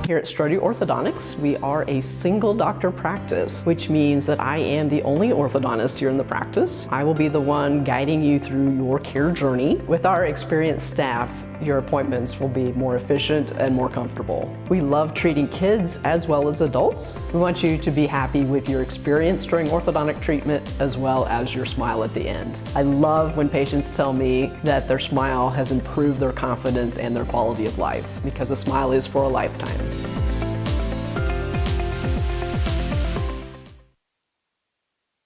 Here at Strody Orthodontics, we are a single doctor practice, which means that I am the only orthodontist here in the practice. I will be the one guiding you through your care journey. With our experienced staff, your appointments will be more efficient and more comfortable. We love treating kids as well as adults. We want you to be happy with your experience during orthodontic treatment as well as your smile at the end. I love when patients tell me that their smile has improved their confidence and their quality of life, because a smile is for a lifetime.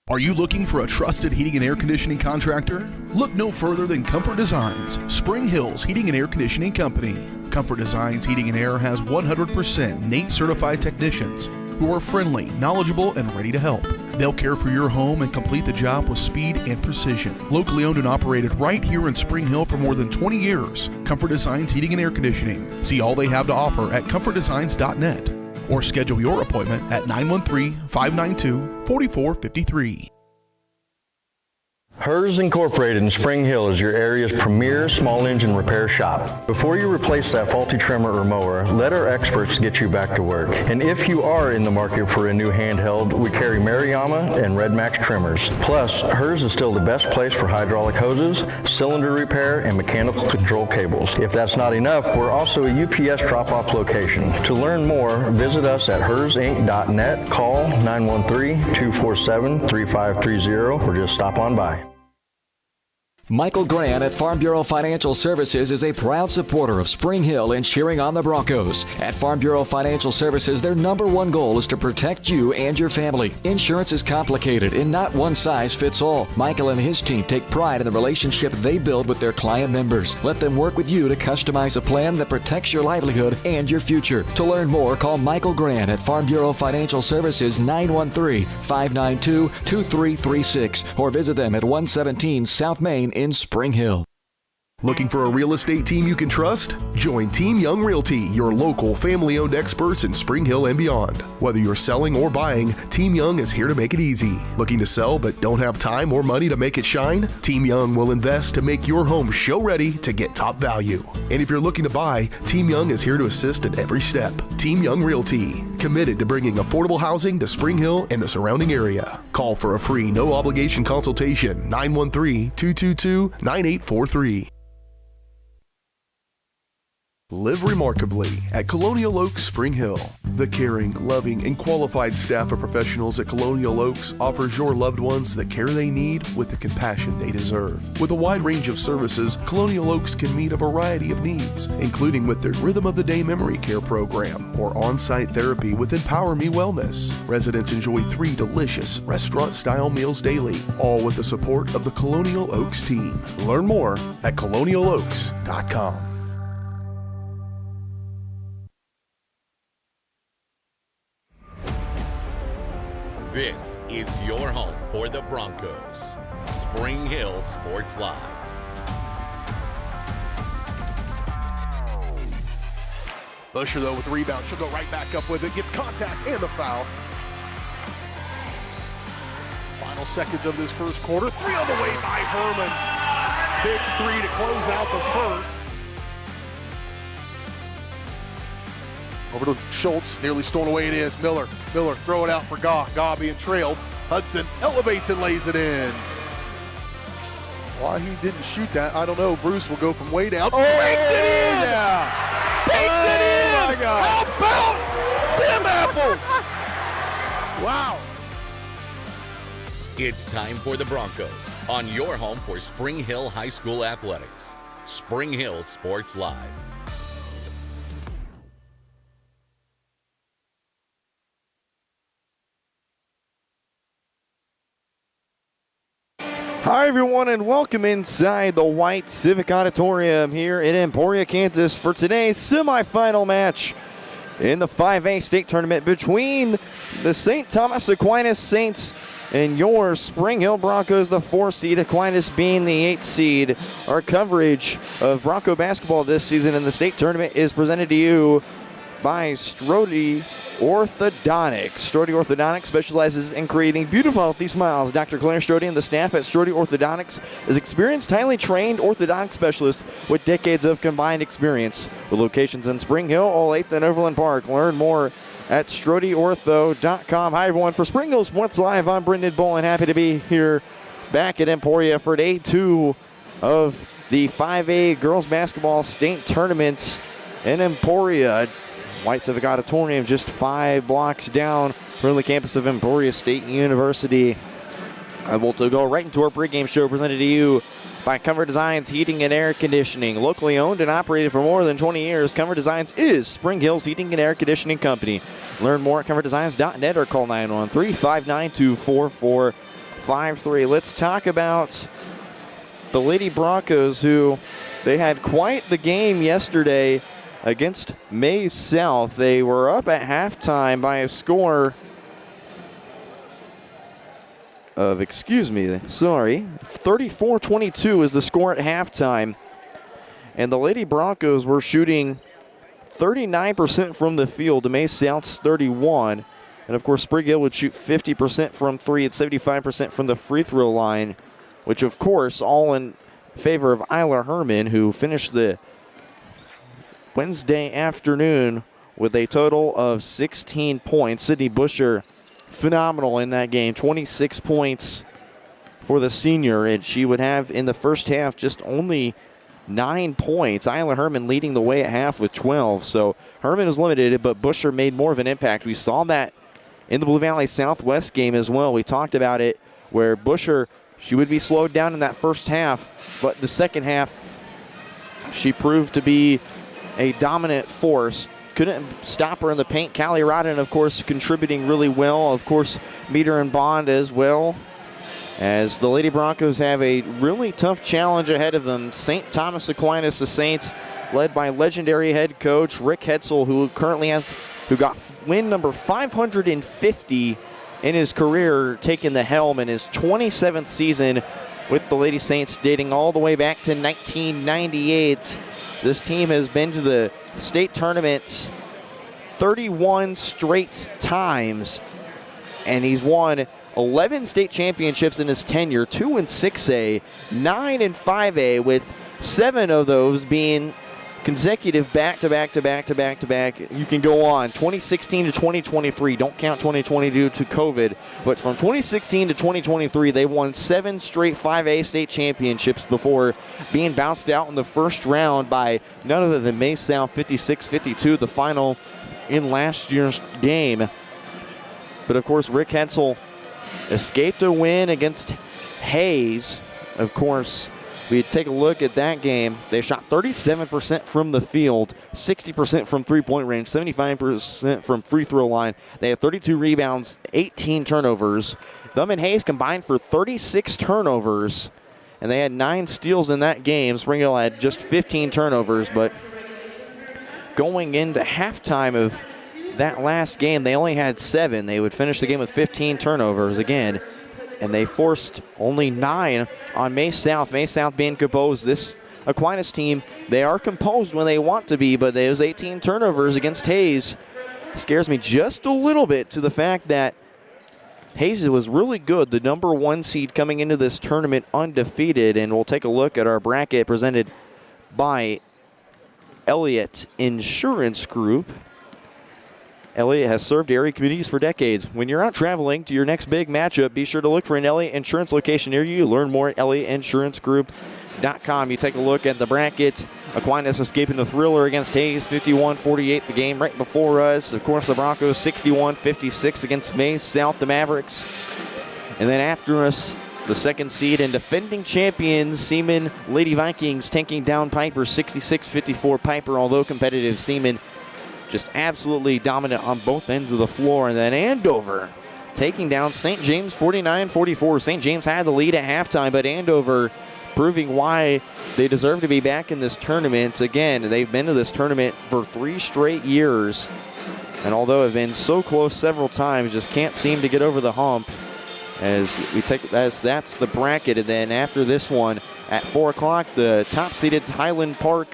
Are you looking for a trusted heating and air conditioning contractor? Look no further than Comfort Designs, Spring Hill's Heating and Air Conditioning Company. Comfort Designs Heating and Air has 100% NATE certified technicians who are friendly, knowledgeable, and ready to help. They'll care for your home and complete the job with speed and precision. Locally owned and operated right here in Spring Hill for more than 20 years, Comfort Designs Heating and Air Conditioning. See all they have to offer at comfortdesigns.net. Or schedule your appointment at 913-592-4453. Hers Incorporated in Spring Hill is your area's premier small engine repair shop. Before you replace that faulty trimmer or mower, let our experts get you back to work. And if you are in the market for a new handheld, we carry Maruyama and Red Max trimmers. Plus, Hers is still the best place for hydraulic hoses, cylinder repair, and mechanical control cables. If that's not enough, we're also a UPS drop-off location. To learn more, visit us at hersinc.net, call 913-247-3530, or just stop on by. Michael Grant at Farm Bureau Financial Services is a proud supporter of Spring Hill and cheering on the Broncos. At Farm Bureau Financial Services, their number one goal is to protect you and your family. Insurance is complicated and not one size fits all. Michael and his team take pride in the relationship they build with their client members. Let them work with you to customize a plan that protects your livelihood and your future. To learn more, call Michael Grant at Farm Bureau Financial Services 913-592-2336 or visit them at 117 South Main in Spring Hill. Looking for a real estate team you can trust? Join Team Young Realty, your local family-owned experts in Spring Hill and beyond. Whether you're selling or buying, Team Young is here to make it easy. Looking to sell but don't have time or money to make it shine? Team Young will invest to make your home show-ready to get top value. And if you're looking to buy, Team Young is here to assist at every step. Team Young Realty, committed to bringing affordable housing to Spring Hill and the surrounding area. Call for a free, no-obligation consultation, 913-222-9843. Live remarkably at Colonial Oaks Spring Hill. The caring, loving, and qualified staff of professionals at Colonial Oaks offers your loved ones the care they need with the compassion they deserve. With a wide range of services, Colonial Oaks can meet a variety of needs, including with their Rhythm of the Day Memory Care program or on-site therapy with Empower Me Wellness. Residents enjoy 3 delicious restaurant-style meals daily, all with the support of the Colonial Oaks team. Learn more at colonialoaks.com. This is your home for the Broncos. Spring Hill Sports Live. Busher, though, with the rebound. She'll go right back up with it. Gets contact and the foul. Final seconds of this first quarter. 3 on the way by Herman. Big 3 to close out the first. Over to Schultz, nearly stolen away it is. Miller, throw it out for Gaw. Gaw being trailed. Hudson elevates and lays it in. Why he didn't shoot that, I don't know. Bruce will go from way down. Oh, baked it in! Yeah. Baked it in! My God. How about them apples? Wow. It's time for the Broncos on your home for Spring Hill High School Athletics. Spring Hill Sports Live. Hi, everyone, and welcome inside the White Civic Auditorium here in Emporia, Kansas for today's semifinal match in the 5A state tournament between the St. Thomas Aquinas Saints and your Spring Hill Broncos, the 4 seed, Aquinas being the 8 seed. Our coverage of Bronco basketball this season in the state tournament is presented to you by Strode Orthodontics. Strode Orthodontics specializes in creating beautiful, healthy smiles. Dr. Claire Strode and the staff at Strode Orthodontics is experienced, highly trained orthodontic specialists with decades of combined experience. With locations in Spring Hill, Old 8th, and Overland Park. Learn more at StrodeOrtho.com. Hi, everyone. For Spring Hill Sports Live, I'm Brendan Bolin. Happy to be here back at Emporia for day 2 of the 5A Girls Basketball State Tournament in Emporia. White Civic Auditorium, just 5 blocks down from the campus of Emporia State University. We'll go right into our pregame show presented to you by Comfort Designs Heating and Air Conditioning. Locally owned and operated for more than 20 years, Comfort Designs is Spring Hill's heating and air conditioning company. Learn more at comfortdesigns.net or call 913-592-4453. Let's talk about the Lady Broncos, who they had quite the game yesterday against Maize South. They were up at halftime by a score of, 34-22 is the score at halftime. And the Lady Broncos were shooting 39% from the field to Maize South's 31%. And of course, Spring Hill would shoot 50% from 3 and 75% from the free throw line, which of course all in favor of Isla Herman, who finished the Wednesday afternoon with a total of 16 points. Sydney Busher, phenomenal in that game. 26 points for the senior, and she would have in the first half just only 9 points. Isla Herman leading the way at half with 12. So Herman was limited, but Busher made more of an impact. We saw that in the Blue Valley Southwest game as well. We talked about it where Busher, she would be slowed down in that first half, but the second half she proved to be a dominant force. Couldn't stop her in the paint. Callie Rodden, of course, contributing really well. Of course, Meter and Bond as well. As the Lady Broncos have a really tough challenge ahead of them. St. Thomas Aquinas, the Saints, led by legendary head coach Rick Hetzel, who got win number 550 in his career, taking the helm in his 27th season with the Lady Saints, dating all the way back to 1998. This team has been to the state tournament 31 straight times, and he's won 11 state championships in his tenure, 2 in 6A, 9 in 5A, with 7 of those being consecutive back-to-back. You can go on. 2016 to 2023. Don't count 2020 due to COVID. But from 2016 to 2023, they won 7 straight 5A state championships before being bounced out in the first round by none other than Maize South 56-52, the final in last year's game. But of course, Rick Hetzel escaped a win against Hayes. Of course, we take a look at that game. They shot 37% from the field, 60% from three-point range, 75% from free throw line. They had 32 rebounds, 18 turnovers. Them and Hayes combined for 36 turnovers, and they had 9 steals in that game. Spring Hill had just 15 turnovers, but going into halftime of that last game, they only had 7. They would finish the game with 15 turnovers again. And they forced only 9 on Maize South. Maize South being composed. This Aquinas team, they are composed when they want to be, but those 18 turnovers against Hayes scares me just a little bit, to the fact that Hayes was really good, the number 1 seed coming into this tournament undefeated. And we'll take a look at our bracket presented by Elliott Insurance Group. Elliott has served area communities for decades. When you're out traveling to your next big matchup, be sure to look for an Elliott Insurance location near you. Learn more at ElliottInsuranceGroup.com. You take a look at the bracket. Aquinas escaping the thriller against Hayes, 51-48, the game right before us. Of course, the Broncos, 61-56 against Maize South, the Mavericks. And then after us, the second seed and defending champions, Seaman Lady Vikings, tanking down Piper, 66-54. Piper, although competitive, Seaman just absolutely dominant on both ends of the floor. And then Andover taking down St. James 49-44. St. James had the lead at halftime, but Andover proving why they deserve to be back in this tournament. Again, they've been to this tournament for 3 straight years, and although have been so close several times, just can't seem to get over the hump. As we take, that's the bracket. And then after this one at 4 o'clock, the top-seeded Highland Park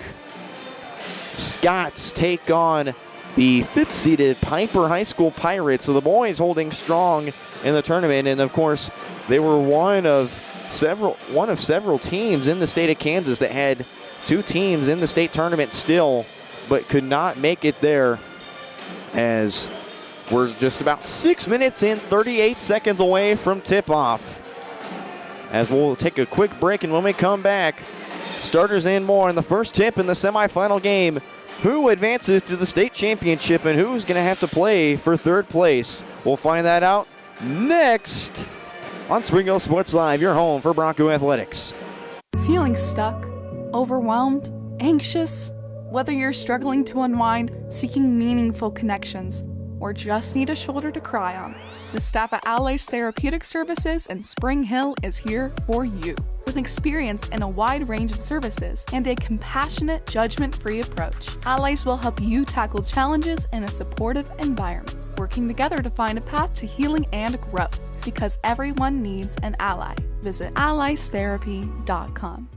Scots take on the 5th-seeded Piper High School Pirates. So the boys holding strong in the tournament, and of course, they were one of several teams in the state of Kansas that had 2 teams in the state tournament still, but could not make it there, as we're just about 6 minutes and 38 seconds away from tip-off. As we'll take a quick break, and when we come back, starters and more in the first tip in the semifinal game. Who advances to the state championship and who's going to have to play for 3rd place? We'll find that out next on Spring Hill Sports Live, your home for Bronco Athletics. Feeling stuck, overwhelmed, anxious? Whether you're struggling to unwind, seeking meaningful connections, or just need a shoulder to cry on, the staff at Allies Therapeutic Services in Spring Hill is here for you. With experience in a wide range of services and a compassionate, judgment-free approach, Allies will help you tackle challenges in a supportive environment, working together to find a path to healing and growth, because everyone needs an ally. Visit alliestherapy.com.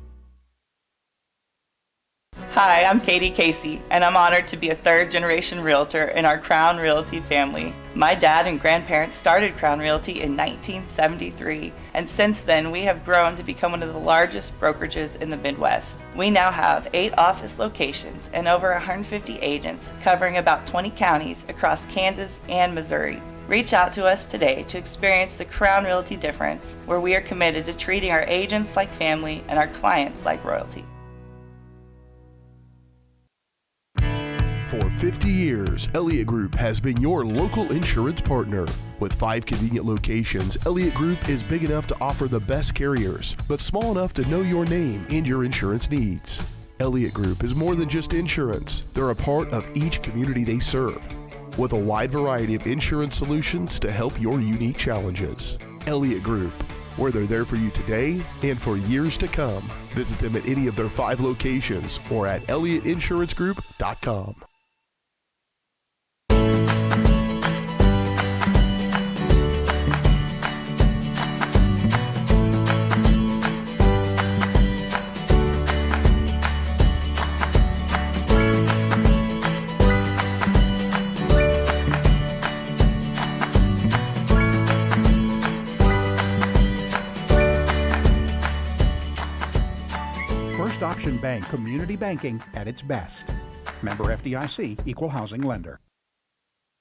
Hi, I'm Katie Casey, and I'm honored to be a 3rd-generation realtor in our Crown Realty family. My dad and grandparents started Crown Realty in 1973, and since then we have grown to become one of the largest brokerages in the Midwest. We now have 8 office locations and over 150 agents covering about 20 counties across Kansas and Missouri. Reach out to us today to experience the Crown Realty difference, where we are committed to treating our agents like family and our clients like royalty. For 50 years, Elliott Group has been your local insurance partner. With 5 convenient locations, Elliott Group is big enough to offer the best carriers, but small enough to know your name and your insurance needs. Elliott Group is more than just insurance. They're a part of each community they serve, with a wide variety of insurance solutions to help your unique challenges. Elliott Group, where they're there for you today and for years to come. Visit them at any of their 5 locations or at ElliottInsuranceGroup.com. First Option Bank, community banking at its best. Member FDIC, equal housing lender.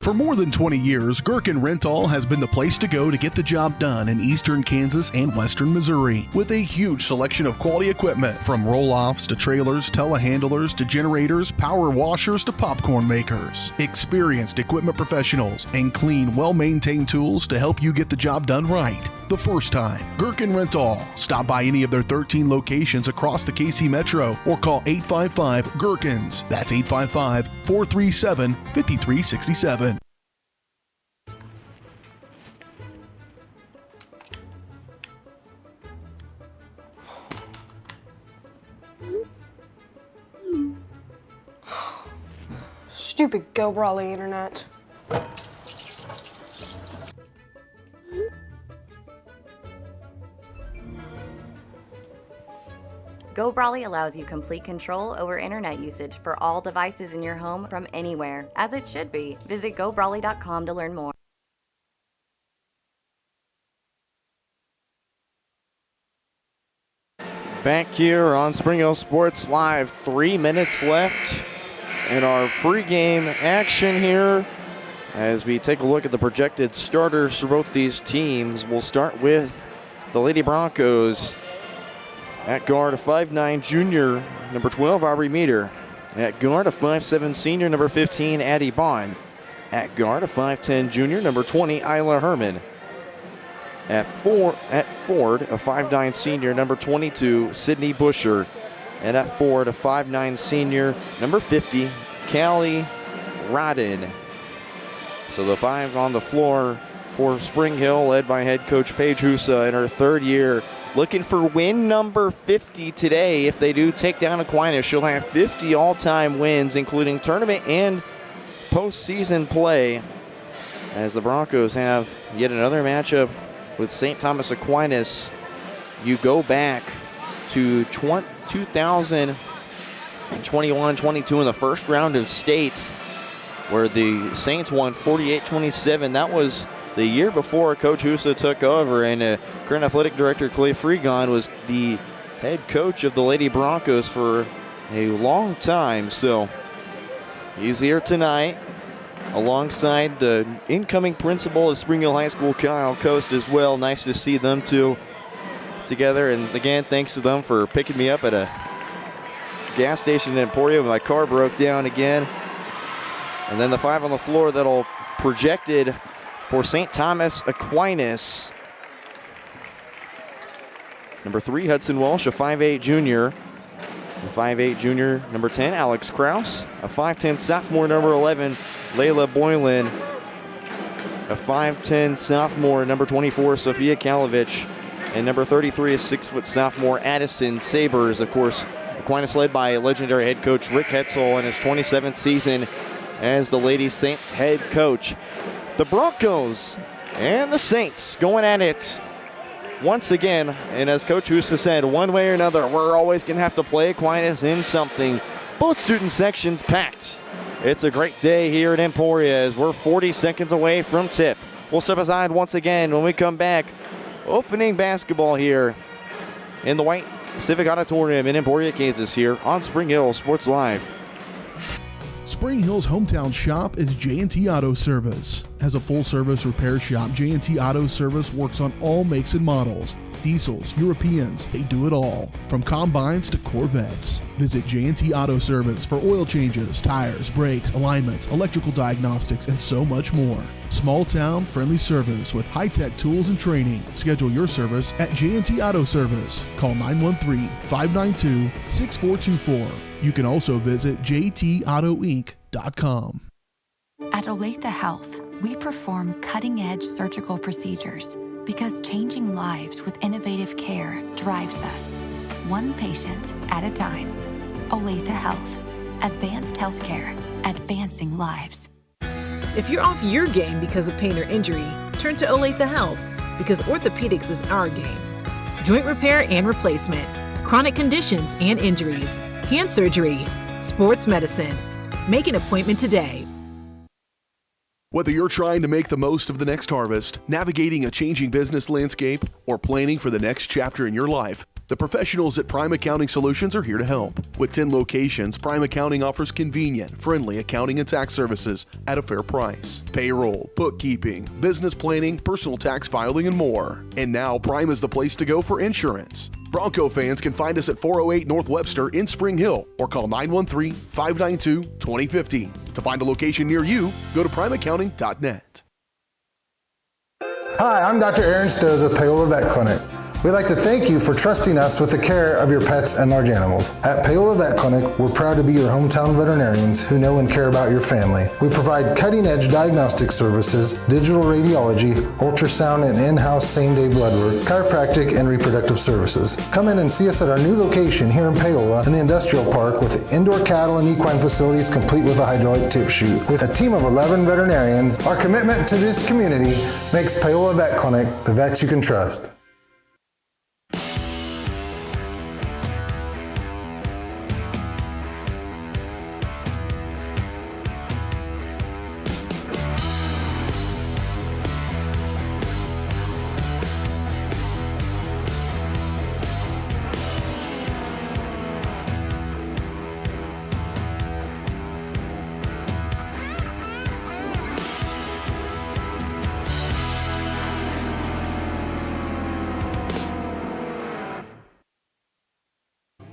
For more than 20 years, Gherkin Rental has been the place to go to get the job done in eastern Kansas and western Missouri. With a huge selection of quality equipment, from roll-offs to trailers, telehandlers to generators, power washers to popcorn makers. Experienced equipment professionals and clean, well-maintained tools to help you get the job done right the first time. Gherkin Rental. Stop by any of their 13 locations across the KC Metro or call 855-GHERKINS. That's 855-437-5367. Stupid Go Brawley internet. Go Brawley allows you complete control over internet usage for all devices in your home from anywhere, as it should be. Visit GoBrawley.com to learn more. Back here on Spring Hill Sports Live, 3 minutes left in our pregame action here. As we take a look at the projected starters for both these teams, we'll start with the Lady Broncos. At guard, a 5'9" junior, number 12, Aubrey Meter. At guard, a 5'7" senior, number 15, Addie Bond. At guard, a 5'10" junior, number 20, Isla Herman. At Ford, a 5'9" senior, number 22, Sydney Busher. And at Ford, a 5'9" senior, number 50, Callie Rodden. So the 5 on the floor for Spring Hill, led by head coach Paige Husa in her 3rd year. Looking for win number 50 today. If they do take down Aquinas, she'll have 50 all-time wins, including tournament and postseason play, as the Broncos have yet another matchup with St. Thomas Aquinas. You go back to 2021-22 in the first round of state. where the Saints won 48-27. That was the year before Coach Husa took over, and current athletic director Clay Freegon was the head coach of the Lady Broncos for a long time. So he's here tonight alongside the incoming principal of Spring Hill High School, Kyle Coast, as well. Nice to see them two together. And again, thanks to them for picking me up at a gas station in Emporia. My car broke down again. And then the 5 on the floor that'll projected for St. Thomas Aquinas. Number 3, Hudson Walsh, a 5'8 junior. A 5'8 junior, number 10, Alex Kraus. A 5'10 sophomore, number 11, Layla Boylan. A 5'10 sophomore, number 24, Sophia Kalovich. And number 33, a 6' sophomore, Addison Sabers. Of course, Aquinas led by legendary head coach Rick Hetzel in his 27th season as the Lady Saints head coach. The Broncos and the Saints going at it once again, and as Coach Husa said, one way or another, we're always going to have to play Aquinas in something. Both student sections packed. It's a great day here at Emporia as we're 40 seconds away from tip. We'll step aside once again when we come back. Opening basketball here in the White Civic Auditorium in Emporia, Kansas, here on Spring Hill Sports Live. Spring Hill's hometown shop is J&T Auto Service. As a full-service repair shop, J&T Auto Service works on all makes and models. Diesels, Europeans, they do it all. From combines to Corvettes. Visit J&T Auto Service for oil changes, tires, brakes, alignments, electrical diagnostics, and so much more. Small town, friendly service with high-tech tools and training. Schedule your service at J&T Auto Service. Call 913-592-6424. You can also visit jtautoinc.com. At Olathe Health, we perform cutting-edge surgical procedures because changing lives with innovative care drives us, one patient at a time. Olathe Health. Advanced healthcare. Advancing lives. If you're off your game because of pain or injury, turn to Olathe Health because orthopedics is our game. Joint repair and replacement, chronic conditions and injuries, hand surgery, sports medicine. Make an appointment today. Whether you're trying to make the most of the next harvest, navigating a changing business landscape, or planning for the next chapter in your life, the professionals at Prime Accounting Solutions are here to help. With 10 locations, Prime Accounting offers convenient, friendly accounting and tax services at a fair price. Payroll, bookkeeping, business planning, personal tax filing, and more. And now Prime is the place to go for insurance. Bronco fans can find us at 408 North Webster in Spring Hill or call 913-592-2050. To find a location near you, go to primeaccounting.net. Hi, I'm Dr. Aaron Stowe with Paola Vet Clinic. We'd like to thank you for trusting us with the care of your pets and large animals. At Paola Vet Clinic, we're proud to be your hometown veterinarians who know and care about your family. We provide cutting-edge diagnostic services, digital radiology, ultrasound, and in-house same-day blood work, chiropractic, and reproductive services. Come in and see us at our new location here in Paola in the Industrial Park with indoor cattle and equine facilities complete with a hydraulic tip chute. With a team of 11 veterinarians, our commitment to this community makes Paola Vet Clinic the vets you can trust.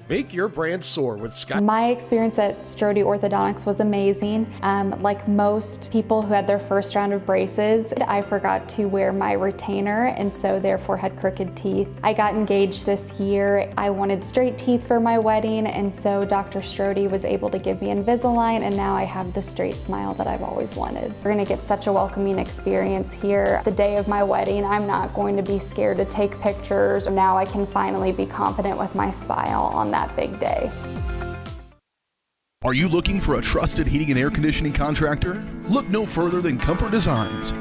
Make your brand soar with Scott. My experience at Strode Orthodontics was amazing. Like most people who had their first round of braces, I forgot to wear my retainer and so therefore had crooked teeth. I got engaged this year. I wanted straight teeth for my wedding and so Dr. Strode was able to give me Invisalign and now I have the straight smile that I've always wanted. We're gonna get such a welcoming experience here. The day of my wedding, I'm not going to be scared to take pictures. Now I can finally be confident with my smile on that big day. Are you looking for a trusted heating and air conditioning contractor? Look no further than Comfort Designs.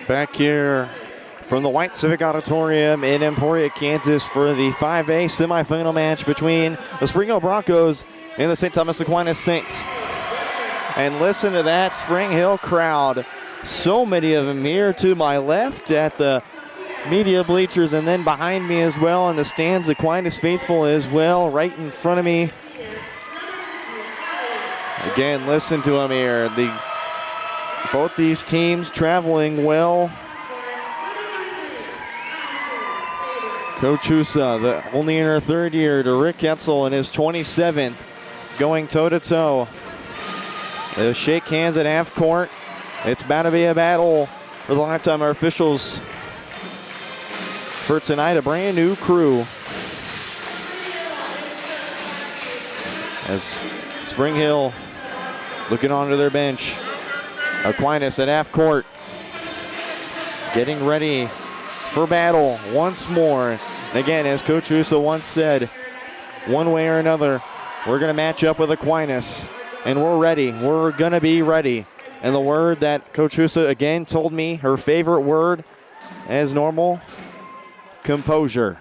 Back here from the White Civic Auditorium in Emporia, Kansas for the 5A semifinal match between the Spring Hill Broncos and the St. Thomas Aquinas Saints. And listen to that Spring Hill crowd. So many of them here to my left at the media bleachers and then behind me as well in the stands. Aquinas faithful as well right in front of me. Again, listen to them here. Both these teams traveling well. Coach Husa, only in her third year, to Rick Etzel in his 27th, going toe-to-toe. They'll shake hands at half court. It's about to be a battle for the Lifetime officials for tonight, a brand new crew. As Spring Hill looking onto their bench. Aquinas at half court, getting ready for battle once more. Again, as Coach Russo once said, one way or another, we're going to match up with Aquinas, and we're ready. We're going to be ready. And the word that Coach Russo again told me, her favorite word, as normal, composure.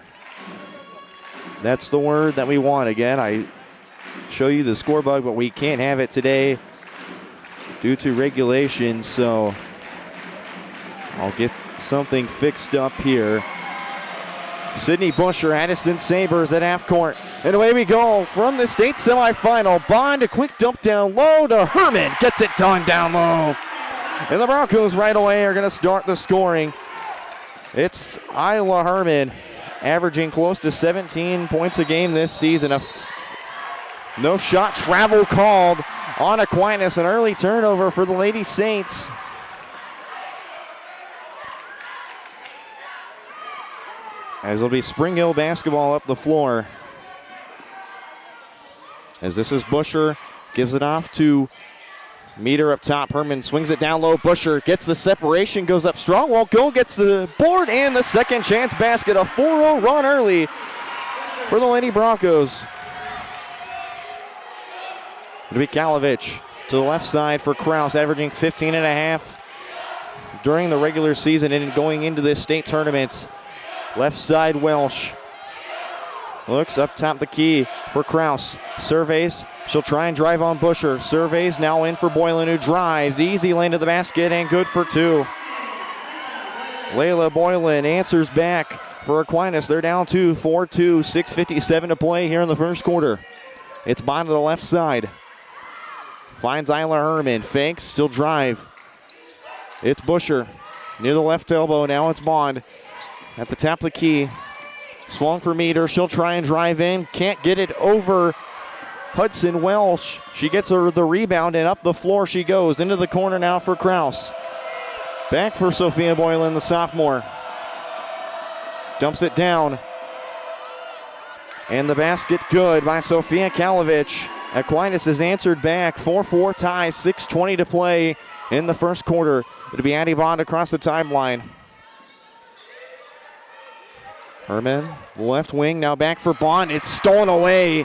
That's the word that we want. Again, I show you the score bug, but we can't have it today due to regulations, so I'll get something fixed up here. Sydney Busher, Addison Sabres at half court. And away we go from the state semifinal. Bond, a quick dump down low to Herman. Gets it done down low. And the Broncos right away are going to start the scoring. It's Isla Herman, averaging close to 17 points a game this season. No shot travel called on Aquinas. An early turnover for the Lady Saints. As it'll be Spring Hill basketball up the floor. As this is Busher, gives it off to Meter up top. Herman swings it down low. Busher gets the separation, goes up strong, won't go, gets the board and the second chance basket. A 4-0 run early for the Lady Broncos. It'll be Kalovich to the left side for Kraus, averaging 15 and a half during the regular season and going into this state tournament. Left side Welsh. Looks up top the key for Kraus. Surveys. She'll try and drive on Busher. Surveys now in for Boylan, who drives. Easy lane to the basket and good for two. Layla Boylan answers back for Aquinas. They're down 2, 4-2, 6:57 to play here in the first quarter. It's Bond to the left side. Finds Isla Herman. Fakes, still drive. It's Busher. Near the left elbow, now it's Bond. At the top of the key. Swung for Meter. She'll try and drive in. Can't get it over Hudson Welsh. She gets her the rebound and up the floor she goes. Into the corner now for Kraus. Back for Sophia Boylan, the sophomore. Dumps it down. And the basket good by Sophia Kalovich. Aquinas has answered back. 4-4 tie, 6:20 to play in the first quarter. It'll be Addie Bond across the timeline. Herman, left wing, now back for Bond. It's stolen away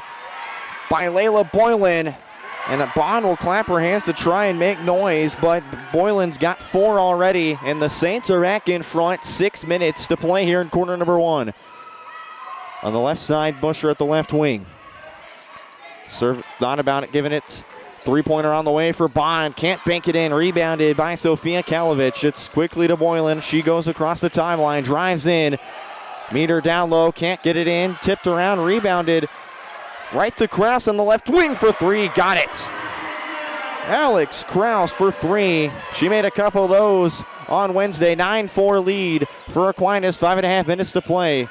by Layla Boylan. And Bond will clap her hands to try and make noise, but Boylan's got 4 already, and the Saints are back in front. 6 minutes to play here in quarter number 1. On the left side, Busher at the left wing. Serve, not about it, giving it. Three-pointer on the way for Bond. Can't bank it in. Rebounded by Sophia Kalovich. It's quickly to Boylan. She goes across the timeline, drives in. Meter down low, can't get it in. Tipped around, rebounded. Right to Kraus on the left wing for 3. Got it. Alex Kraus for 3. She made a couple of those on Wednesday. 9-4 lead for Aquinas. 5.5 minutes to play.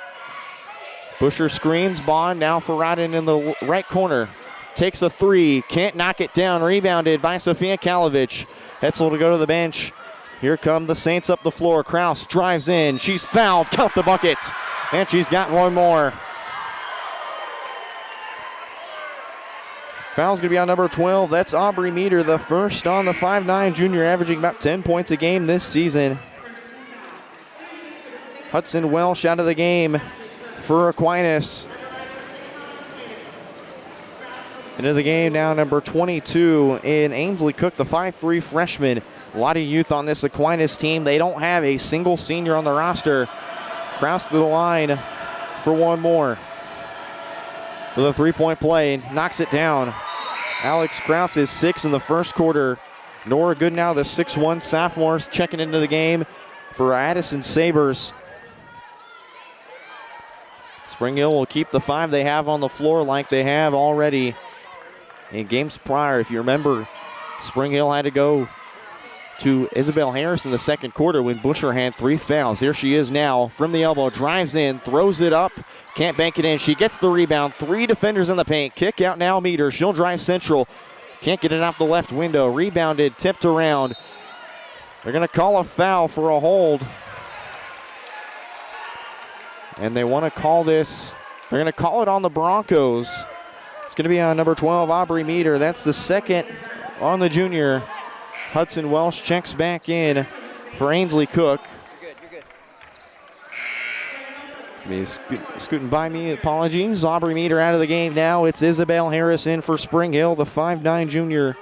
Busher screens. Bond now for Rodden in the right corner. Takes a 3. Can't knock it down. Rebounded by Sophia Kalovich. Hetzel to go to the bench. Here come the Saints up the floor. Kraus drives in. She's fouled. Count the bucket. And she's got one more. Foul's going to be on number 12. That's Aubrey Meter, the first on the 5'9 junior, averaging about 10 points a game this season. Hudson Welsh out of the game for Aquinas. Into the game now, number 22 in Ainsley Cook, the 5'3 freshman. A lot of youth on this Aquinas team. They don't have a single senior on the roster. Kraus to the line for one more. For the three-point play, knocks it down. Alex Kraus is 6 in the first quarter. Nora Goodnow, the 6'1 sophomore, checking into the game for Addison Sabres. Spring Hill will keep the 5 they have on the floor like they have already in games prior. If you remember, Spring Hill had to go to Isabel Harris in the second quarter when Busher had 3 fouls. Here she is now from the elbow, drives in, throws it up, can't bank it in. She gets the rebound, 3 defenders in the paint. Kick out now, Meter. She'll drive central. Can't get it off the left window. Rebounded, tipped around. They're going to call a foul for a hold. And they want to call this, they're going to call it on the Broncos. It's going to be on number 12, Aubrey Meter. That's the second on the junior. Hudson Welsh checks back in for Ainsley Cook. Scooting by me, apologies. Aubrey Meter out of the game now. It's Isabel Harris in for Spring Hill, the 5'9 junior.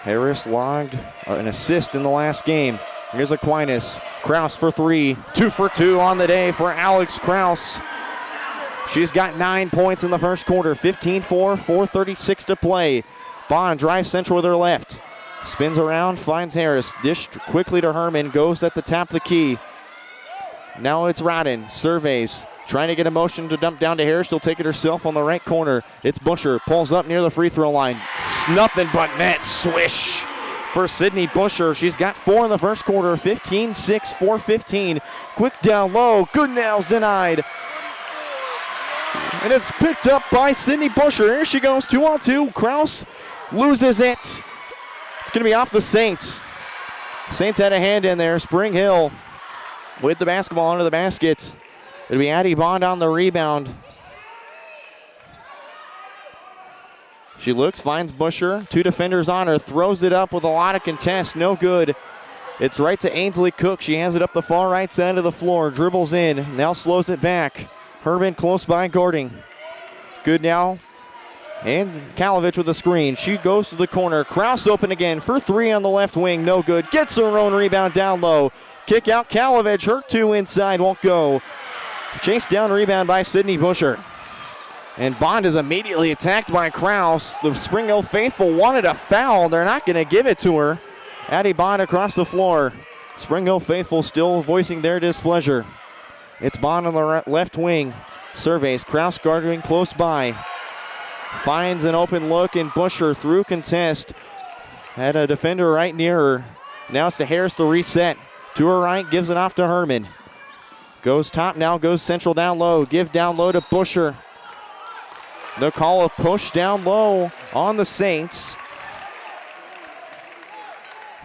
Harris logged an assist in the last game. Here's Aquinas. Kraus for 3. 2 for 2 on the day for Alex Kraus. She's got 9 points in the first quarter. 15-4, 4:36 to play. Bond drives central with her left. Spins around, finds Harris. Dished quickly to Herman. Goes at the top of the key. Now it's Rodden. Surveys. Trying to get a motion to dump down to Harris. She'll take it herself on the right corner. It's Busher. Pulls up near the free throw line. Nothing but net. Swish for Sydney Busher. She's got 4 in the first quarter. 15-6, 4:15. Quick down low. Goodnow's denied. And it's picked up by Sydney Busher. Here she goes, 2-on-2. Kraus loses it. It's going to be off the Saints. Saints had a hand in there. Spring Hill with the basketball under the basket. It'll be Addie Bond on the rebound. She looks, finds Busher. 2 defenders on her. Throws it up with a lot of contest. No good. It's right to Ainsley Cook. She has it up the far right side of the floor. Dribbles in. Now slows it back. Herman close by guarding. Good now. And Kalovich with a screen. She goes to the corner. Kraus open again for 3 on the left wing. No good. Gets her own rebound down low. Kick out Kalovich. Her 2 inside won't go. Chased down rebound by Sydney Busher. And Bond is immediately attacked by Kraus. The Spring Hill faithful wanted a foul. They're not going to give it to her. Addie Bond across the floor. Spring Hill faithful still voicing their displeasure. It's Bond on the left wing. Surveys. Kraus guarding close by. Finds an open look, and Busher through contest. Had a defender right near her. Now it's to Harris to reset. To her right, gives it off to Herman. Goes top now, goes central down low. Give down low to Busher. They'll call a push down low on the Saints.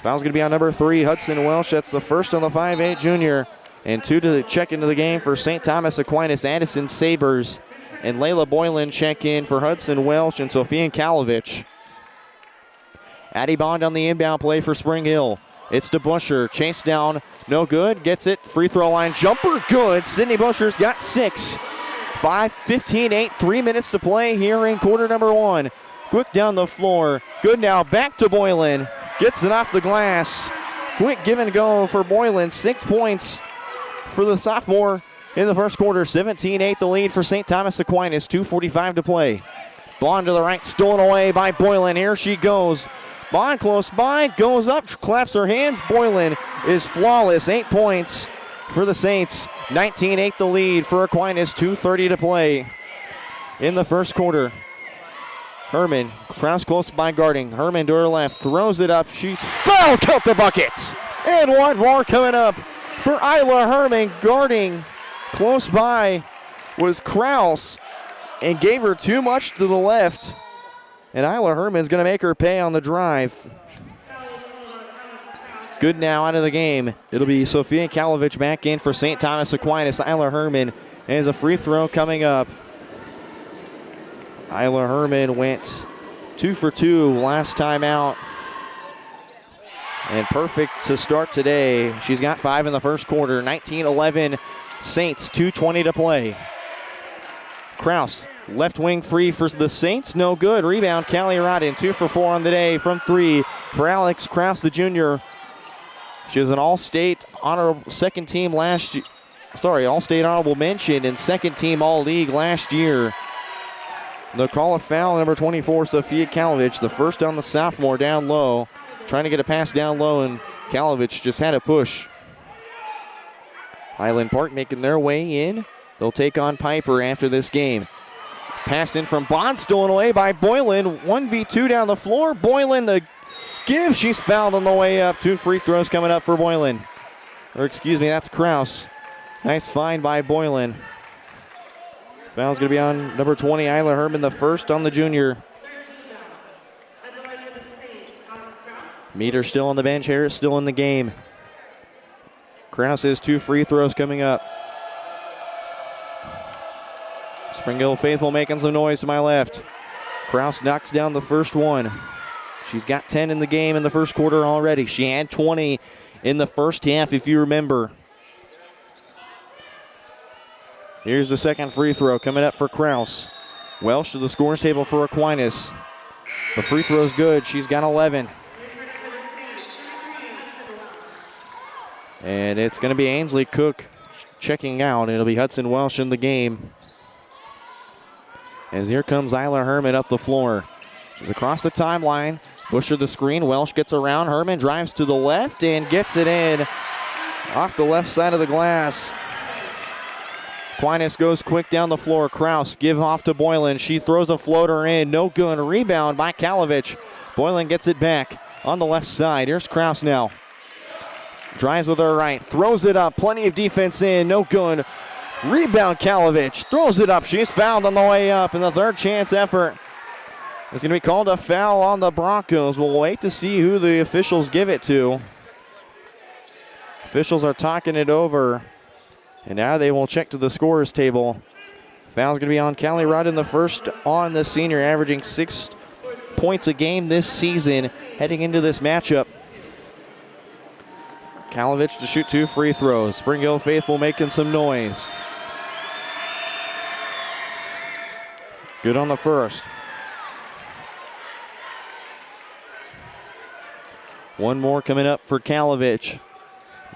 Foul's going to be on number 3, Hudson Welsh. That's the first on the 5'8 junior. And 2 to check into the game for St. Thomas Aquinas. Addison Sabres and Layla Boylan check in for Hudson Welsh and Sophia Kalovich. Addie Bond on the inbound play for Spring Hill. It's to Busher. Chase down. No good. Gets it. Free throw line. Jumper good. Sydney Busher's got 6. 5:15-8. 3 minutes to play here in quarter number 1. Quick down the floor. Good now. Back to Boylan. Gets it off the glass. Quick give and go for Boylan. 6 points for the sophomore in the first quarter. 17-8 the lead for St. Thomas Aquinas. 2:45 to play. Bond to the right, stolen away by Boylan. Here she goes. Bond close by, goes up, claps her hands. Boylan is flawless. 8 points for the Saints. 19-8 the lead for Aquinas. 2:30 to play in the first quarter. Herman, Kraus close by guarding. Herman to her left, throws it up. She's fouled, count the buckets. And one more coming up for Isla Herman. Guarding close by was Kraus and gave her too much to the left. And Isla Herman's going to make her pay on the drive. Good now out of the game. It'll be Sophia Kalovich back in for St. Thomas Aquinas. Isla Herman has a free throw coming up. Isla Herman went 2 for 2 last time out. And perfect to start today. She's got 5 in the first quarter. 19-11 Saints, 2:20 to play. Kraus Left wing three for the Saints, no good. Rebound, Callie Rodden, 2 for 4 on the day from 3 for Alex Krause, the junior. She was an All-State honorable second team last year. All-State honorable mention and second team All-League last year. They'll call a foul, number 24, Sophia Kalovich, the first on the sophomore down low. Trying to get a pass down low, and Kalovich just had a push. Highland Park making their way in. They'll take on Piper after this game. Pass in from Bond, stolen away by Boylan. 1v2 down the floor. Boylan the give. She's fouled on the way up. 2 free throws coming up for Boylan. Or excuse me, that's Krause. Nice find by Boylan. Foul's going to be on number 20, Isla Herman, the first on the junior. Meter still on the bench. Harris still in the game. Krause has 2 free throws coming up. Spring Hill faithful making some noise to my left. Krause knocks down the first one. She's got 10 in the game in the first quarter already. She had 20 in the first half, if you remember. Here's the second free throw coming up for Krause. Welsh to the scores table for Aquinas. The free throw's good. She's got 11. And it's going to be Ainsley Cook checking out. It'll be Hudson Welsh in the game. As here comes Isla Herman up the floor. She's across the timeline. Busher the screen. Welsh gets around. Herman drives to the left and gets it in off the left side of the glass. Aquinas goes quick down the floor. Krause give off to Boylan. She throws a floater in. No good. Rebound by Kalovich. Boylan gets it back on the left side. Here's Krause now. Drives with her right. Throws it up. Plenty of defense in. No good. Rebound Kalovich. Throws it up. She's fouled on the way up. And the third chance effort is going to be called a foul on the Broncos. We'll wait to see who the officials give it to. Officials are talking it over. And now they will check to the scorers table. Foul's going to be on Callie Rodden, the first on the senior, averaging 6 points a game this season heading into this matchup. Kalovich to shoot 2 free throws. Spring Hill faithful making some noise. Good on the first. One more coming up for Kalovich.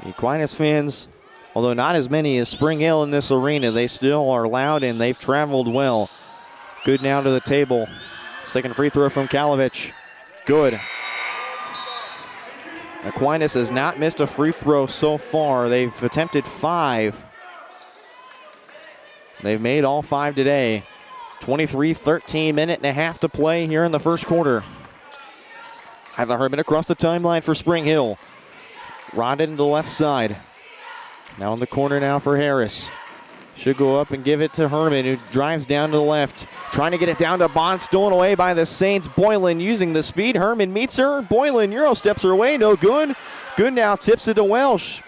The Aquinas fans, although not as many as Spring Hill in this arena, they still are loud and they've traveled well. Good now to the table. Second free throw from Kalovich. Good. Aquinas has not missed a free throw so far. They've attempted 5. They've made all 5 today. 23-13, minute and a half to play here in the first quarter. Isla Herman across the timeline for Spring Hill. Rodden to the left side. Now in the corner now for Harris. Should go up and give it to Herman, who drives down to the left. Trying to get it down to Bond, stolen away by the Saints. Boylan using the speed. Herman meets her. Boylan Euro steps her away. No good. Good now. Tips it to Welsh.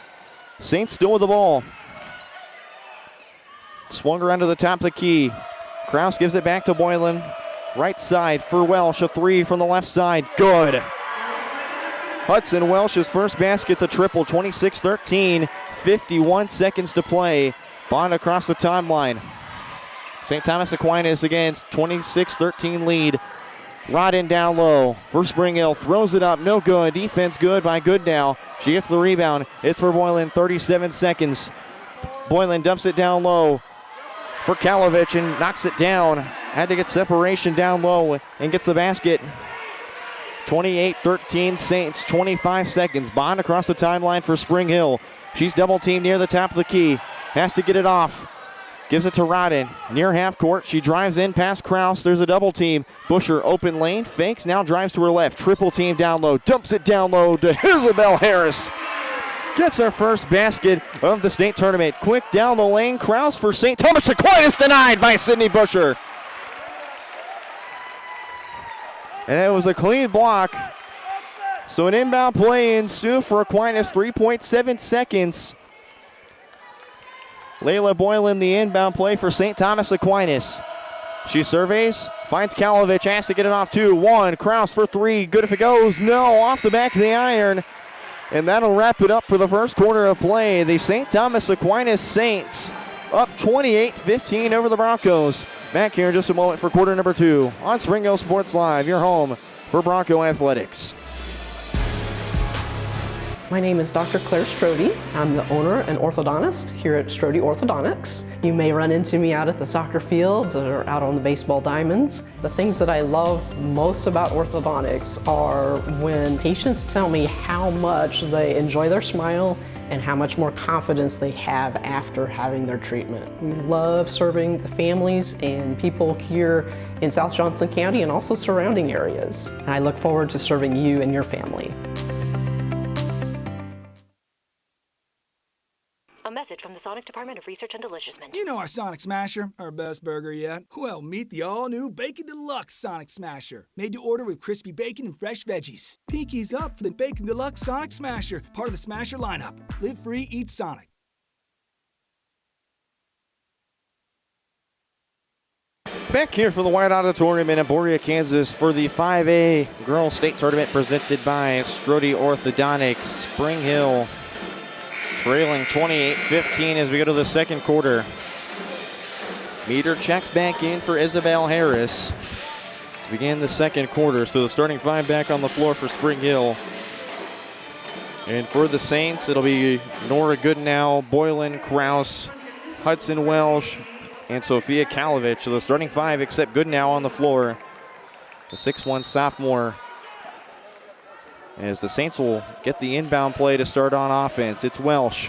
Saints still with the ball. Swung around to the top of the key. Krause gives it back to Boylan. Right side for Welsh. A 3 from the left side. Good. Hudson Welsh's first basket's a triple. 26-13. 51 seconds to play. Bond across the timeline. St. Thomas Aquinas against 26-13 lead. Rodden down low for Spring Hill. Throws it up. No good. Defense good by Goodnow. She gets the rebound. It's for Boylan. 37 seconds. Boylan dumps it down low for Kalovich and knocks it down. Had to get separation down low and gets the basket. 28-13 Saints. 25 seconds. Bond across the timeline for Spring Hill. She's double teamed near the top of the key. Has to get it off. Gives it to Rodden. Near half court. She drives in past Krause. There's a double team. Busher open lane. Fakes. Now drives to her left. Triple team down low. Dumps it down low to Isabel Harris. Gets her first basket of the state tournament. Quick down the lane. Krause for St. Thomas Aquinas, denied by Sydney Busher. And it was a clean block. So an inbound play ensued for Aquinas. 3.7 seconds. Layla Boylan, the inbound play for St. Thomas Aquinas. She surveys, finds Kalovich, has to get it off 2-1. Krause for 3, good if it goes. No, off the back of the iron. And that'll wrap it up for the first quarter of play. The St. Thomas Aquinas Saints up 28-15 over the Broncos. Back here in just a moment for quarter number 2 on Spring Hill Sports Live, your home for Bronco Athletics. My name is Dr. Claire Strode. I'm the owner and orthodontist here at Strode Orthodontics. You may run into me out at the soccer fields or out on the baseball diamonds. The things that I love most about orthodontics are when patients tell me how much they enjoy their smile and how much more confidence they have after having their treatment. We love serving the families and people here in South Johnson County and also surrounding areas. And I look forward to serving you and your family. A message from the Sonic Department of Research and Deliciousness. You know our Sonic Smasher, our best burger yet. Well, meet the all-new Bacon Deluxe Sonic Smasher. Made to order with crispy bacon and fresh veggies. Pinkies up for the Bacon Deluxe Sonic Smasher, part of the Smasher lineup. Live free, eat Sonic. Back here for the White Auditorium in Emporia, Kansas for the 5A Girls State Tournament presented by Strode Orthodontics. Spring Hill trailing 28-15 as we go to the second quarter. Meter checks back in for Isabel Harris to begin the second quarter. So the starting 5 back on the floor for Spring Hill. And for the Saints, it'll be Nora Goodenow, Boylan Kraus, Hudson Welsh, and Sophia Kalovich. So the starting 5 except Goodenow on the floor. The 6'1 sophomore. As the Saints will get the inbound play to start on offense. It's Welsh.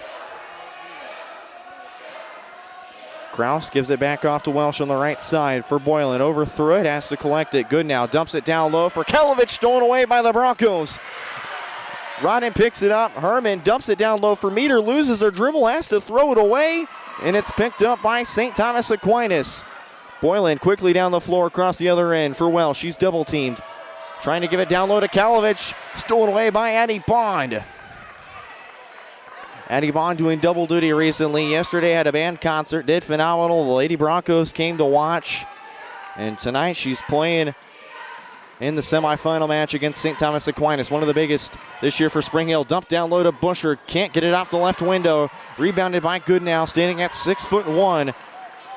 Kraus gives it back off to Welsh on the right side for Boylan. Overthrew it, has to collect it. Goodenow dumps it down low for Kalovich, stolen away by the Broncos. Rodden picks it up. Herman dumps it down low for Meter, loses their dribble, has to throw it away, and it's picked up by St. Thomas Aquinas. Boylan quickly down the floor across the other end for Welsh. She's double teamed. Trying to give it down low to Kalovich. Stolen away by Addie Bond. Addie Bond doing double duty recently. Yesterday had a band concert, did phenomenal. The Lady Broncos came to watch. And tonight she's playing in the semifinal match against St. Thomas Aquinas. One of the biggest this year for Spring Hill. Dumped down low to Busher. Can't get it off the left window. Rebounded by Goodenow, standing at 6'1".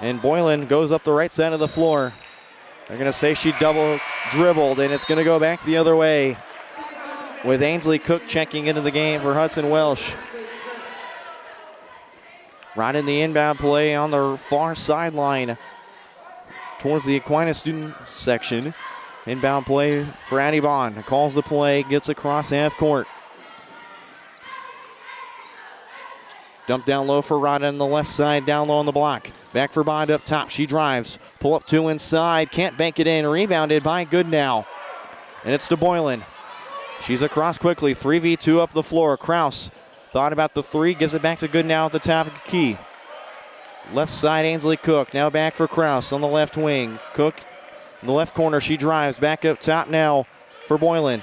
And Boylan goes up the right side of the floor. They're going to say she double dribbled, and it's going to go back the other way with Ainsley Cook checking into the game for Hudson Welsh. Right in the inbound play on the far sideline towards the Aquinas student section. Inbound play for Addie Bond. Calls the play, gets across half court. Dump down low for Rodden on the left side, down low on the block. Back for Bond up top. She drives. Pull up 2 inside. Can't bank it in. Rebounded by Goodenow. And it's to Boylan. She's across quickly. 3v2 up the floor. Kraus thought about the 3. Gives it back to Goodenow at the top of the key. Left side, Ainsley Cook. Now back for Kraus on the left wing. Cook in the left corner. She drives. Back up top now for Boylan.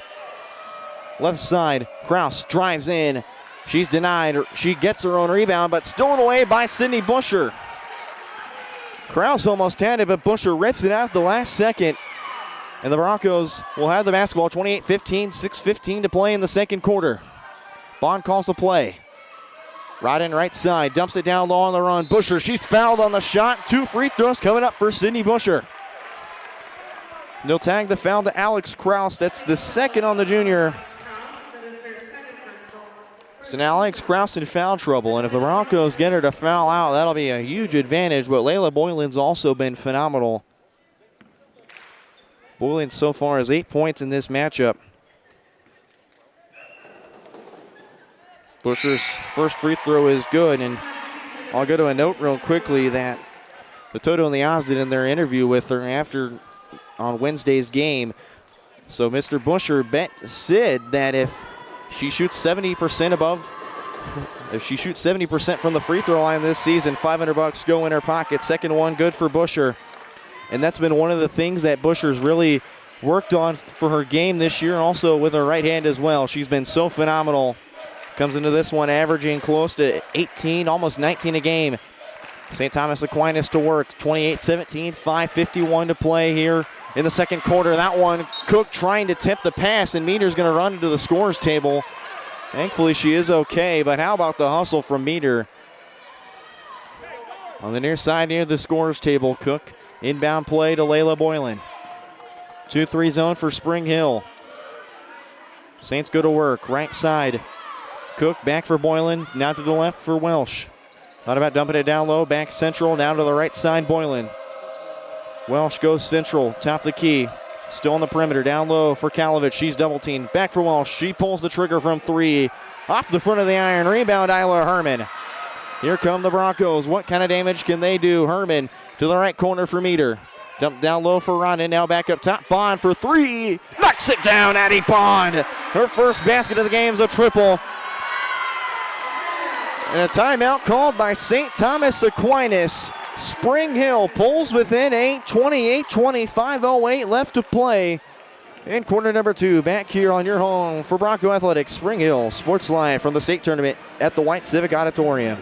Left side. Kraus drives in. She's denied. She gets her own rebound, but stolen away by Sydney Busher. Kraus almost had it, but Busher rips it out at the last second. And the Broncos will have the basketball. 28-15, 6:15 to play in the second quarter. Bond calls the play. Rodden right side, dumps it down low on the run. Busher, she's fouled on the shot. 2 free throws coming up for Sydney Busher. They'll tag the foul to Alex Kraus. That's the second on the junior. So now Alex Kraus in foul trouble, and if the Broncos get her to foul out, that'll be a huge advantage, but Layla Boylan's also been phenomenal. Boylan so far has 8 points in this matchup. Busher's first free throw is good, and I'll go to a note real quickly that the Toto and the Oz did in their interview with her after on Wednesday's game. So Mr. Busher bet Sid that if she shoots 70% from the free throw line this season, $500 go in her pocket. Second one good for Busher. And that's been one of the things that Busher's really worked on for her game this year, also with her right hand as well. She's been so phenomenal. Comes into this one averaging close to 18, almost 19 a game. St. Thomas Aquinas to work, 28-17, 5:51 to play here in the second quarter. That one, Cook trying to tip the pass, and Meter's going to run into the scorer's table. Thankfully, she is okay, but how about the hustle from Meter? On the near side near the scorer's table, Cook Inbound play to Layla Boylan. 2-3 zone for Spring Hill. Saints go to work. Right side. Cook back for Boylan. Now to the left for Welsh. Thought about dumping it down low. Back central. Down to the right side, Boylan. Welsh goes central. Top of the key. Still on the perimeter. Down low for Kalovich. She's double teamed. Back for Welsh. She pulls the trigger from 3. Off the front of the iron. Rebound, Isla Herman. Here come the Broncos. What kind of damage can they do? Herman to the right corner for Meter. Dump down low for Rodden. Now back up top. Bond for 3. Knocks it down, Addie Bond. Her first basket of the game is a triple. And a timeout called by St. Thomas Aquinas. Spring Hill pulls within 8, 28-20, 5:08 left to play in quarter number 2. Back here on your home for Bronco Athletics, Spring Hill Sports Live from the state tournament at the White Civic Auditorium.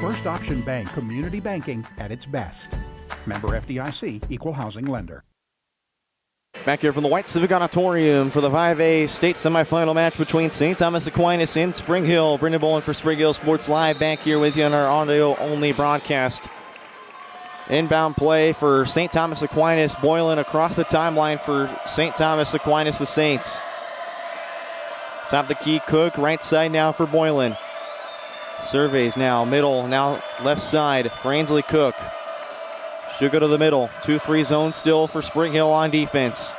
First Option Bank Community Banking at its best. Member FDIC, Equal Housing Lender. Back here from the White Civic Auditorium for the 5A state semifinal match between St. Thomas Aquinas and Spring Hill. Brendan Bowen for Spring Hill Sports Live back here with you on our audio-only broadcast. Inbound play for St. Thomas Aquinas. Boylan across the timeline for St. Thomas Aquinas, the Saints. Top of the key, Cook. Right side now for Boylan. Surveys now, middle, now left side for Ainsley Cook. Should go to the middle. 2-3 zone still for Spring Hill on defense.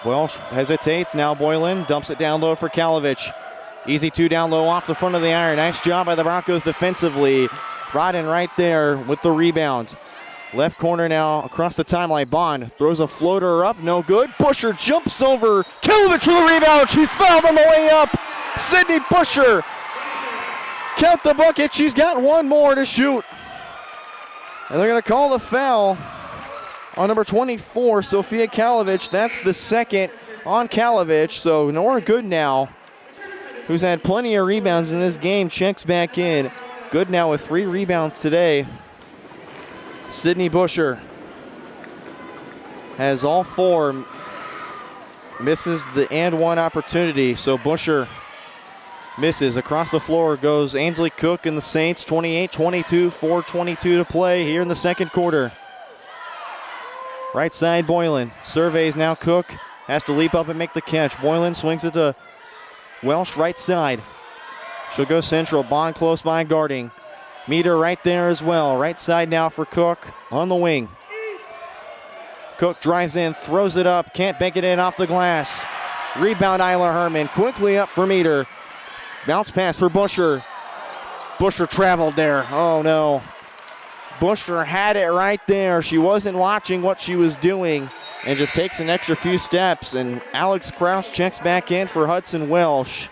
Welsh hesitates. Now Boylan dumps it down low for Kalovich. Easy 2 down low off the front of the iron. Nice job by the Broncos defensively. Rodden right there with the rebound. Left corner now across the timeline. Bond throws a floater up. No good. Busher jumps over. Kalovich for the rebound. She's fouled on the way up. Sydney Busher. Count the bucket. She's got one more to shoot. And they're going to call the foul on number 24, Sophia Kalovich. That's the second on Kalovich. So Nora Goodnow, who's had plenty of rebounds in this game, checks back in. Goodnow with 3 rebounds today. Sydney Busher has all 4. Misses the and 1 opportunity. So Busher misses. Across the floor goes Ainsley Cook and the Saints. 28-22, 4:22 to play here in the second quarter. Right side, Boylan. Surveys now Cook. Has to leap up and make the catch. Boylan swings it to Welsh right side. She'll go central. Bond close by guarding. Meter right there as well. Right side now for Cook on the wing. Cook drives in, throws it up. Can't bank it in off the glass. Rebound Isla Herman. Quickly up for Meter. Bounce pass for Busher. Busher traveled there. Oh no. Busher had it right there. She wasn't watching what she was doing and just takes an extra few steps. And Alex Kraus checks back in for Hudson Welsh.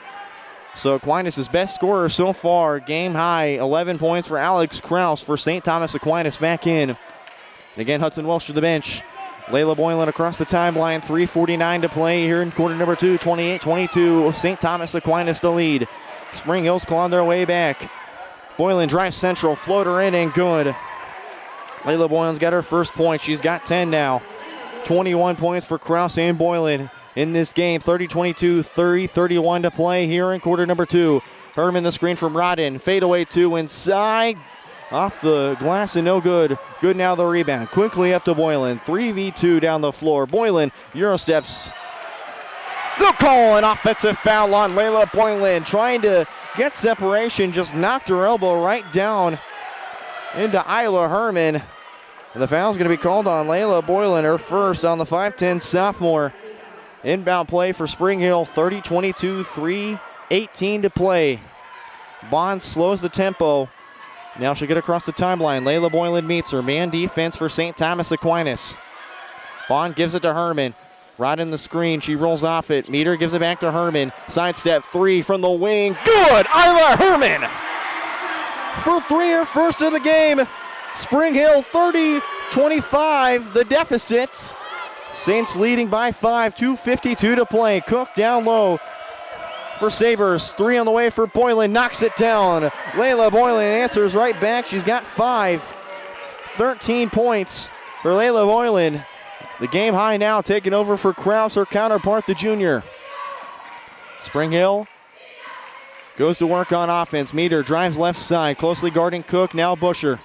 So Aquinas' best scorer so far. Game high, 11 points for Alex Kraus for St. Thomas Aquinas back in. And again, Hudson Welsh to the bench. Layla Boylan across the timeline. 3:49 to play here in quarter number 2. 28-22. St. Thomas Aquinas the lead. Spring Hill's clawing their way back. Boylan drives central. Floater in and good. Layla Boylan's got her first point. She's got 10 now. 21 points for Kraus and Boylan in this game. 30-22, 30-31 to play here in quarter number 2. Herman the screen from Rodden. Fadeaway 2 inside. Off the glass and no good. Good now the rebound. Quickly up to Boylan. 3v2 down the floor. Boylan, Euro steps. They'll call an offensive foul on Layla Boylan. Trying to get separation. Just knocked her elbow right down into Isla Herman. And the foul's going to be called on Layla Boylan, her first on the 5'10 sophomore. Inbound play for Spring Hill. 30-22, 3:18 to play. Bond slows the tempo. Now she'll get across the timeline. Layla Boylan meets her. Man defense for St. Thomas Aquinas. Bond gives it to Herman. Right in the screen. She rolls off it. Meter gives it back to Herman. Sidestep 3 from the wing. Good! Isla Herman! For 3, her first of the game. Spring Hill 30-25. The deficit. Saints leading by 5, 2:52 to play. Cook down low for Sabres. 3 on the way for Boylan, knocks it down. Layla Boylan answers right back. She's got 5. 13 points for Layla Boylan. The game high now taking over for Krause, her counterpart, the junior. Spring Hill goes to work on offense. Meter drives left side, closely guarding Cook, now Busher.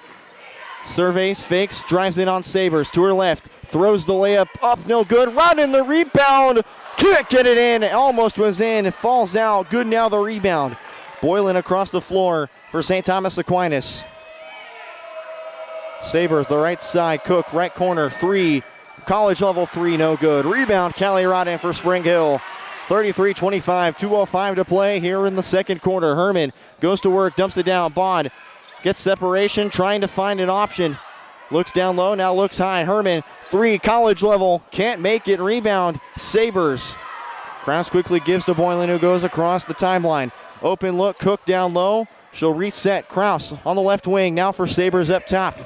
Surveys, fakes, drives in on Sabres. To her left, throws the layup up, no good. Rodden the rebound, can't get it in. Almost was in, it falls out. Good now the rebound. Boylan across the floor for St. Thomas Aquinas. Sabres the right side, Cook right corner, 3. College level 3, no good. Rebound, Callie Rodden for Spring Hill. 33-25, 2:05 to play here in the second quarter. Herman goes to work, dumps it down. Bond gets separation, trying to find an option. Looks down low, now looks high. Herman, 3, college level, can't make it. Rebound, Sabres. Krause quickly gives to Boylan, who goes across the timeline. Open look, Cook down low. She'll reset. Krause on the left wing, now for Sabres up top.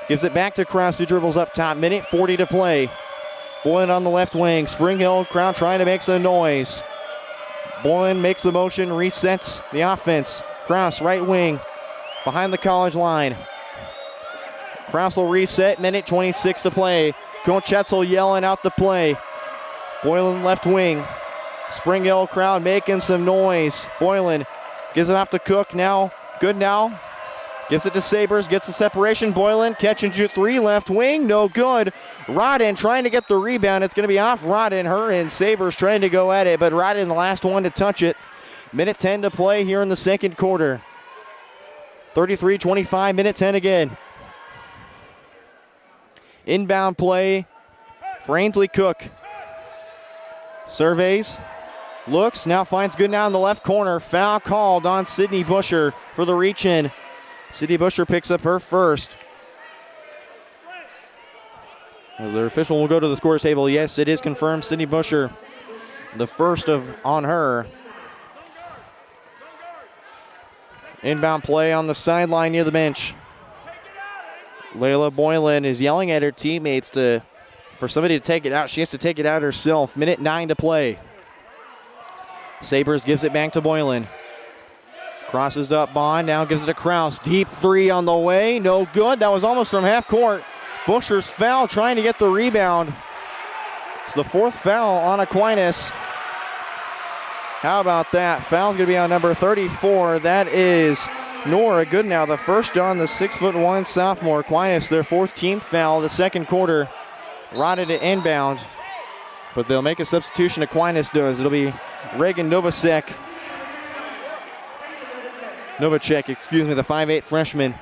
Gives it back to Krause, who dribbles up top. Minute 40 to play. Boylan on the left wing. Spring Hill crowd trying to make some noise. Boylan makes the motion, resets the offense. Krause, right wing, behind the college line. Krause will reset, minute 26 to play. Coach Chetzel yelling out the play. Boylan left wing. Spring Hill crowd making some noise. Boylan gives it off to Cook now. Good now. Gives it to Sabres, gets the separation. Boylan, catch and shoot 3, left wing, no good. Rodden trying to get the rebound. It's going to be off Rodden. Her and Sabres trying to go at it, but Rodden the last one to touch it. Minute 10 to play here in the second quarter. 33-25, minute 10 again. Inbound play for Ainsley Cook. Surveys, looks, now finds good now in the left corner. Foul called on Sydney Busher for the reach in. Sydney Busher picks up her first. As the official will go to the scores table. Yes, it is confirmed. Sydney Busher, the first on her. Inbound play on the sideline near the bench. Layla Boylan is yelling at her teammates for somebody to take it out. She has to take it out herself. Minute 9 to play. Sabres gives it back to Boylan. Crosses up Bond, now gives it to Krause. Deep 3 on the way, no good. That was almost from half court. Busher's foul, trying to get the rebound. It's the 4th foul on Aquinas. How about that? Foul's going to be on number 34. That is Nora Goodnow, the first on the 6'1" sophomore. Aquinas, their 4th team foul, the second quarter. Rotted it inbound, but they'll make a substitution. Aquinas does. It'll be Reagan Novacek, the 5'8" freshman.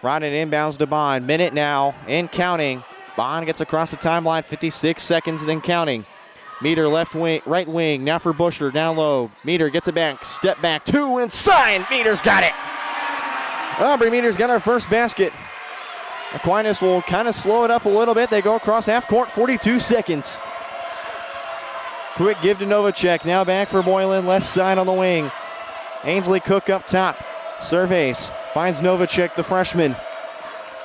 Rodden inbounds to Bond. Minute now and counting. Bond gets across the timeline, 56 seconds and counting. Meter left wing, right wing, now for Busher, down low. Meter gets it back, step back, 2 inside. Meter's got it. Aubrey Meter's got our first basket. Aquinas will kind of slow it up a little bit. They go across half court, 42 seconds. Quick give to Novacek, now back for Boylan, left side on the wing. Ainsley Cook up top, surveys, finds Novacek, the freshman.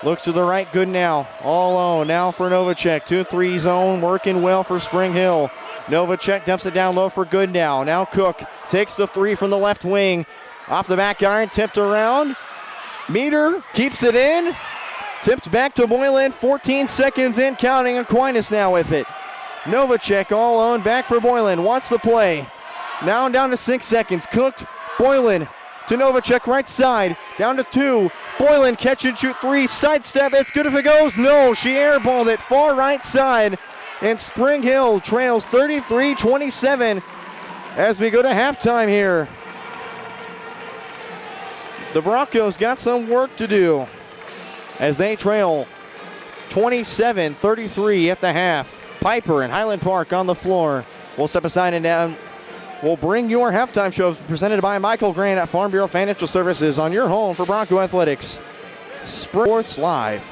Looks to the right, good now, all alone, now for Novacek, 2-3 zone, working well for Spring Hill. Novacek dumps it down low for good now Cook takes the 3 from the left wing, off the back iron, tipped around. Meter keeps it in, tipped back to Boylan, 14 seconds in, counting. Aquinas now with it. Novacek all alone, back for Boylan, wants the play. Now down to 6 seconds, Cook, Boylan to Novacek, right side, down to 2. Boylan catch and shoot 3, sidestep, it's good if it goes. No, she airballed it far right side, and Spring Hill trails 33-27 as we go to halftime here. The Broncos got some work to do as they trail 27-33 at the half. Piper and Highland Park on the floor. We'll step aside and down. We'll bring your halftime show presented by Michael Grant at Farm Bureau Financial Services on your home for Bronco Athletics. Sports Live.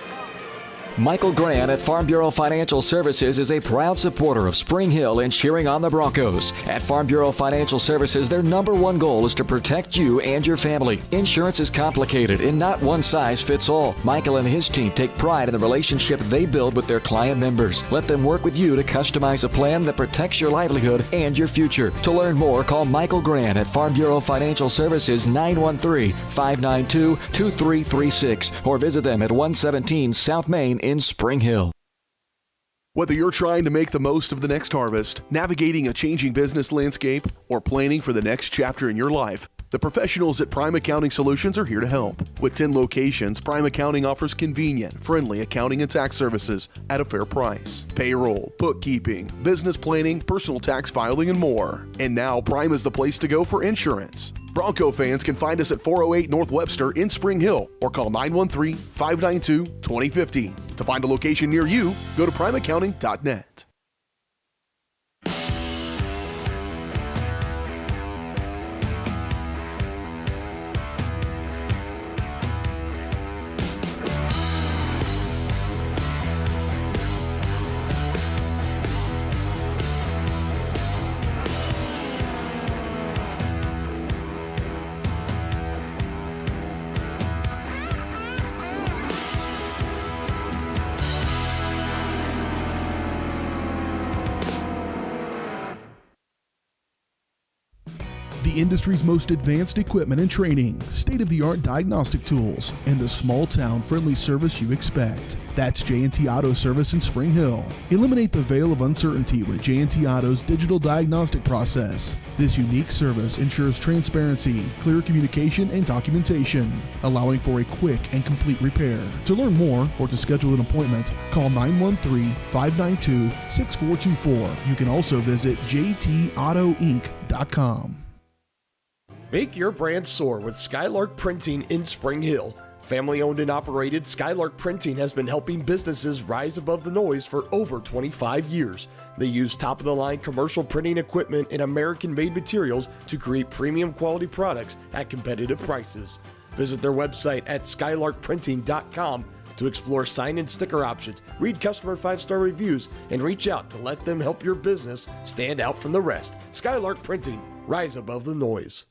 Michael Grant at Farm Bureau Financial Services is a proud supporter of Spring Hill and cheering on the Broncos. At Farm Bureau Financial Services, their number one goal is to protect you and your family. Insurance is complicated and not one size fits all. Michael and his team take pride in the relationship they build with their client members. Let them work with you to customize a plan that protects your livelihood and your future. To learn more, call Michael Grant at Farm Bureau Financial Services 913-592-2336 or visit them at 117 South Main in Spring Hill. Whether you're trying to make the most of the next harvest, navigating a changing business landscape, or planning for the next chapter in your life, the professionals at Prime Accounting Solutions are here to help. With 10 locations, Prime Accounting offers convenient, friendly accounting and tax services at a fair price. Payroll, bookkeeping, business planning, personal tax filing, and more. And now Prime is the place to go for insurance. Bronco fans can find us at 408 North Webster in Spring Hill or call 913-592-2050. To find a location near you, go to primeaccounting.net. The industry's most advanced equipment and training, state-of-the-art diagnostic tools, and the small-town friendly service you expect. That's J&T Auto Service in Spring Hill. Eliminate the veil of uncertainty with J&T Auto's digital diagnostic process. This unique service ensures transparency, clear communication, and documentation, allowing for a quick and complete repair. To learn more or to schedule an appointment, call 913-592-6424. You can also visit jtautoinc.com. Make your brand soar with Skylark Printing in Spring Hill. Family owned and operated, Skylark Printing has been helping businesses rise above the noise for over 25 years. They use top-of-the-line commercial printing equipment and American-made materials to create premium quality products at competitive prices. Visit their website at skylarkprinting.com to explore sign and sticker options, read customer 5-star reviews, and reach out to let them help your business stand out from the rest. Skylark Printing, rise above the noise.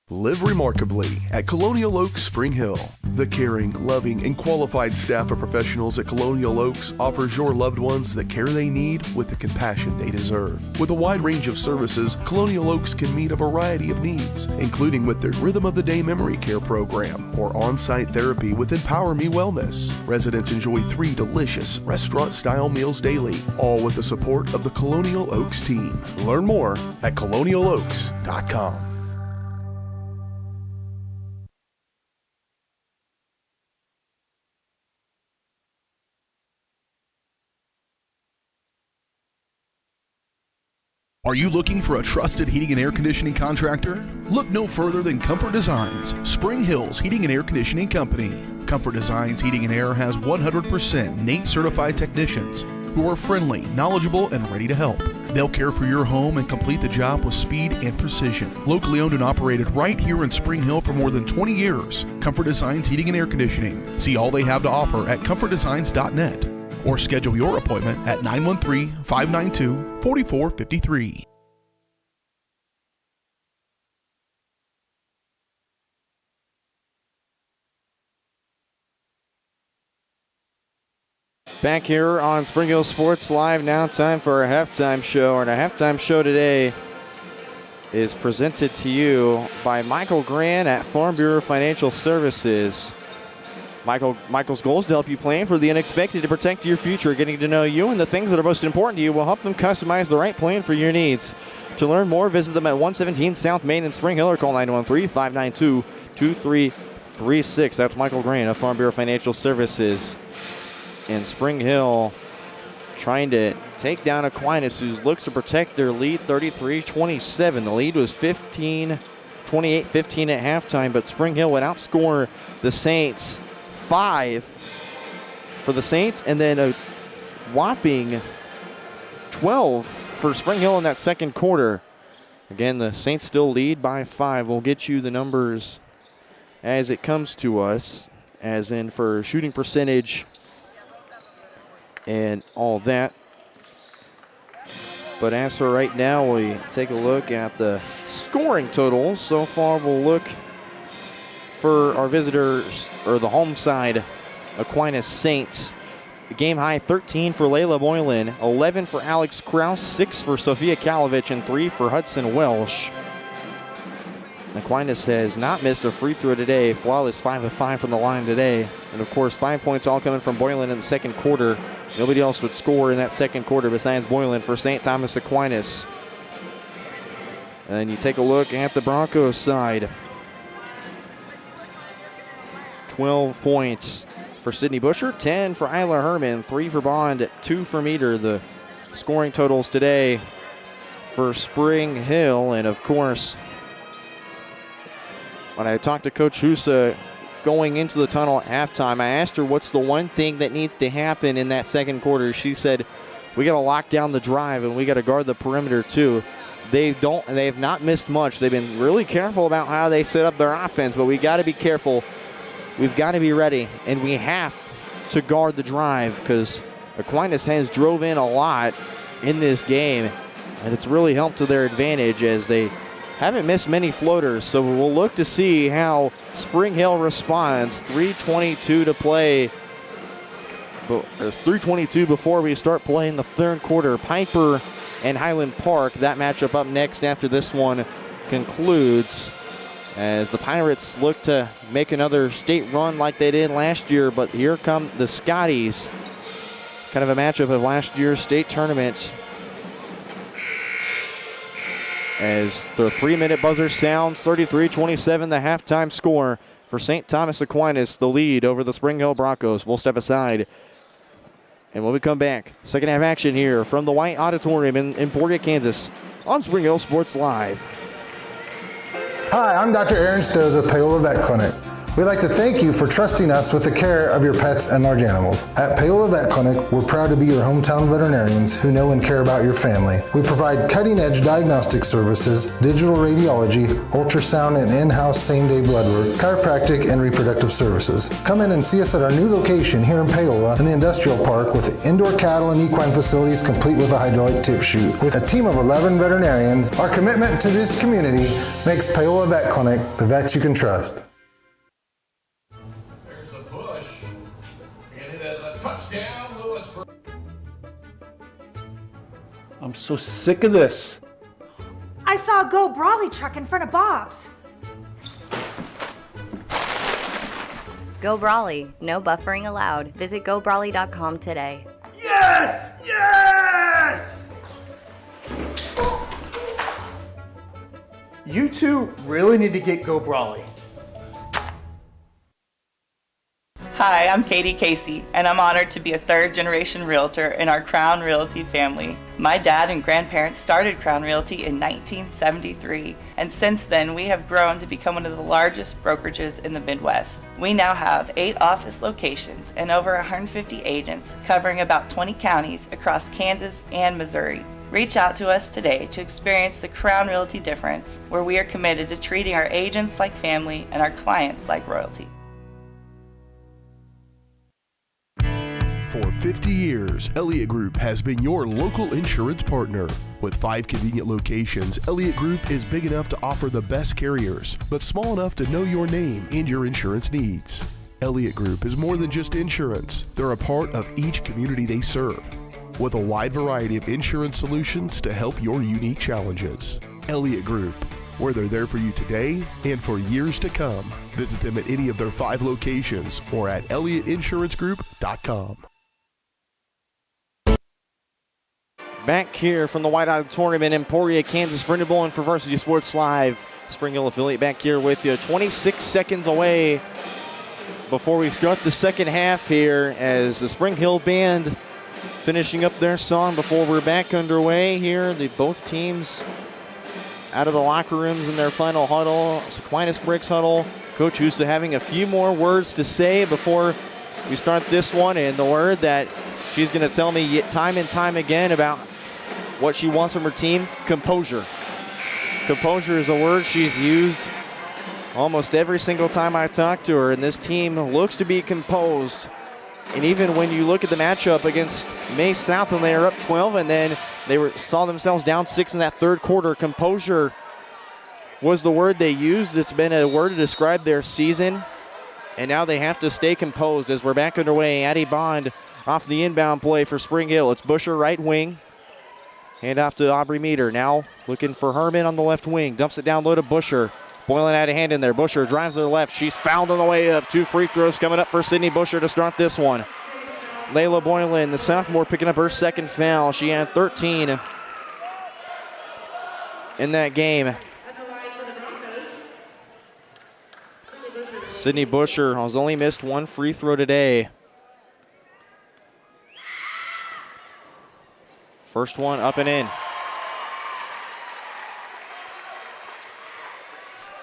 Live remarkably at Colonial Oaks Spring Hill. The caring, loving, and qualified staff of professionals at Colonial Oaks offers your loved ones the care they need with the compassion they deserve. With a wide range of services, Colonial Oaks can meet a variety of needs, including with their Rhythm of the Day Memory Care program or on-site therapy with Empower Me Wellness. Residents enjoy 3 delicious restaurant-style meals daily, all with the support of the Colonial Oaks team. Learn more at colonialoaks.com. Are you looking for a trusted heating and air conditioning contractor? Look no further than Comfort Designs, Spring Hill's heating and air conditioning company. Comfort Designs Heating and Air has 100% NATE certified technicians who are friendly, knowledgeable, and ready to help. They'll care for your home and complete the job with speed and precision. Locally owned and operated right here in Spring Hill for more than 20 years, Comfort Designs Heating and Air Conditioning. See all they have to offer at comfortdesigns.net. Or schedule your appointment at 913-592-4453. Back here on Spring Hill Sports Live, now time for our halftime show. And our halftime show today is presented to you by Michael Grant at Farm Bureau Financial Services. Michael's goal is to help you plan for the unexpected, to protect your future. Getting to know you and the things that are most important to you will help them customize the right plan for your needs. To learn more, visit them at 117 South Main in Spring Hill or call 913-592-2336. That's Michael Grant of Farm Bureau Financial Services in Spring Hill, trying to take down Aquinas, who looks to protect their lead 33-27. The lead was 28-15 at halftime, but Spring Hill would outscore the Saints 5 for the Saints, and then a whopping 12 for Spring Hill in that second quarter. Again, the Saints still lead by 5. We'll get you the numbers as it comes to us, as in for shooting percentage and all that. But as for right now, we take a look at the scoring totals. So far, we'll look for our visitors, or the home side, Aquinas Saints. Game high 13 for Layla Boylan, 11 for Alex Kraus, 6 for Sophia Kalovich, and 3 for Hudson Welsh. Aquinas has not missed a free throw today. Flawless 5 of 5 from the line today. And of course, 5 points all coming from Boylan in the second quarter. Nobody else would score in that second quarter besides Boylan for St. Thomas Aquinas. And then you take a look at the Broncos side. 12 points for Sydney Busher, 10 for Isla Herman, 3 for Bond, 2 for Meter. The scoring totals today for Spring Hill. And of course, when I talked to Coach Husa going into the tunnel at halftime, I asked her what's the one thing that needs to happen in that second quarter. She said, we got to lock down the drive and we got to guard the perimeter too. They've not missed much. They've been really careful about how they set up their offense, but we got to be careful. We've got to be ready, and we have to guard the drive because Aquinas has drove in a lot in this game, and it's really helped to their advantage as they haven't missed many floaters. So we'll look to see how Spring Hill responds. 3:22 to play. But there's 3:22 before we start playing the third quarter. Piper and Highland Park, that matchup up next after this one concludes, as the Pirates look to make another state run like they did last year. But here come the Scotties, kind of a matchup of last year's state tournament, as the 3-minute buzzer sounds. 33-27 the halftime score for St. Thomas Aquinas, the lead over the Spring Hill Broncos. We'll step aside, and when we come back, second half action here from the White Auditorium in Emporia, Kansas, on Spring Hill Sports Live. Hi, I'm Dr. Aaron Stoes with Paola Vet Clinic. We'd like to thank you for trusting us with the care of your pets and large animals. At Paola Vet Clinic, we're proud to be your hometown veterinarians who know and care about your family. We provide cutting-edge diagnostic services, digital radiology, ultrasound, and in-house same-day blood work, chiropractic, and reproductive services. Come in and see us at our new location here in Paola in the Industrial Park with indoor cattle and equine facilities complete with a hydraulic tip chute. With a team of 11 veterinarians, our commitment to this community makes Paola Vet Clinic the vets you can trust. I'm so sick of this. I saw a Go Brawley truck in front of Bob's. Go Brawley, no buffering allowed. Visit GoBrawley.com today. Yes! Yes! You two really need to get Go Brawley. Hi, I'm Katie Casey, and I'm honored to be a third-generation realtor in our Crown Realty family. My dad and grandparents started Crown Realty in 1973, and since then we have grown to become one of the largest brokerages in the Midwest. We now have 8 office locations and over 150 agents covering about 20 counties across Kansas and Missouri. Reach out to us today to experience the Crown Realty difference, where we are committed to treating our agents like family and our clients like royalty. For 50 years, Elliott Group has been your local insurance partner. With 5 convenient locations, Elliott Group is big enough to offer the best carriers, but small enough to know your name and your insurance needs. Elliott Group is more than just insurance. They're a part of each community they serve, with a wide variety of insurance solutions to help your unique challenges. Elliott Group, where they're there for you today and for years to come. Visit them at any of their 5 locations or at ElliottInsuranceGroup.com. Back here from the White Auditorium in Emporia, Kansas, Brendan Bowen for Varsity Sports Live. Spring Hill affiliate back here with you. 26 seconds away before we start the second half here, as the Spring Hill Band finishing up their song before we're back underway here. Both teams out of the locker rooms in their final huddle. Aquinas breaks huddle. Coach Husa having a few more words to say before we start this one, and the word that she's going to tell me time and time again about what she wants from her team: composure. Composure is a word she's used almost every single time I talk to her, and this team looks to be composed And even when you look at the matchup against May South when they are up 12 and then they saw themselves down 6 in that third quarter, composure was the word they used. It's been a word to describe their season. And now they have to stay composed as we're back underway. Addie Bond off the inbound play for Spring Hill. It's Busher right wing. Hand off to Aubrey Meter. Now looking for Herman on the left wing. Dumps it down low to Busher. Boylan had a hand in there. Busher drives to the left. She's fouled on the way up. 2 free throws coming up for Sydney Busher to start this one. Layla Boylan, the sophomore, picking up her second foul. She had 13 in that game. Sydney Busher has only missed 1 free throw today. First one up and in.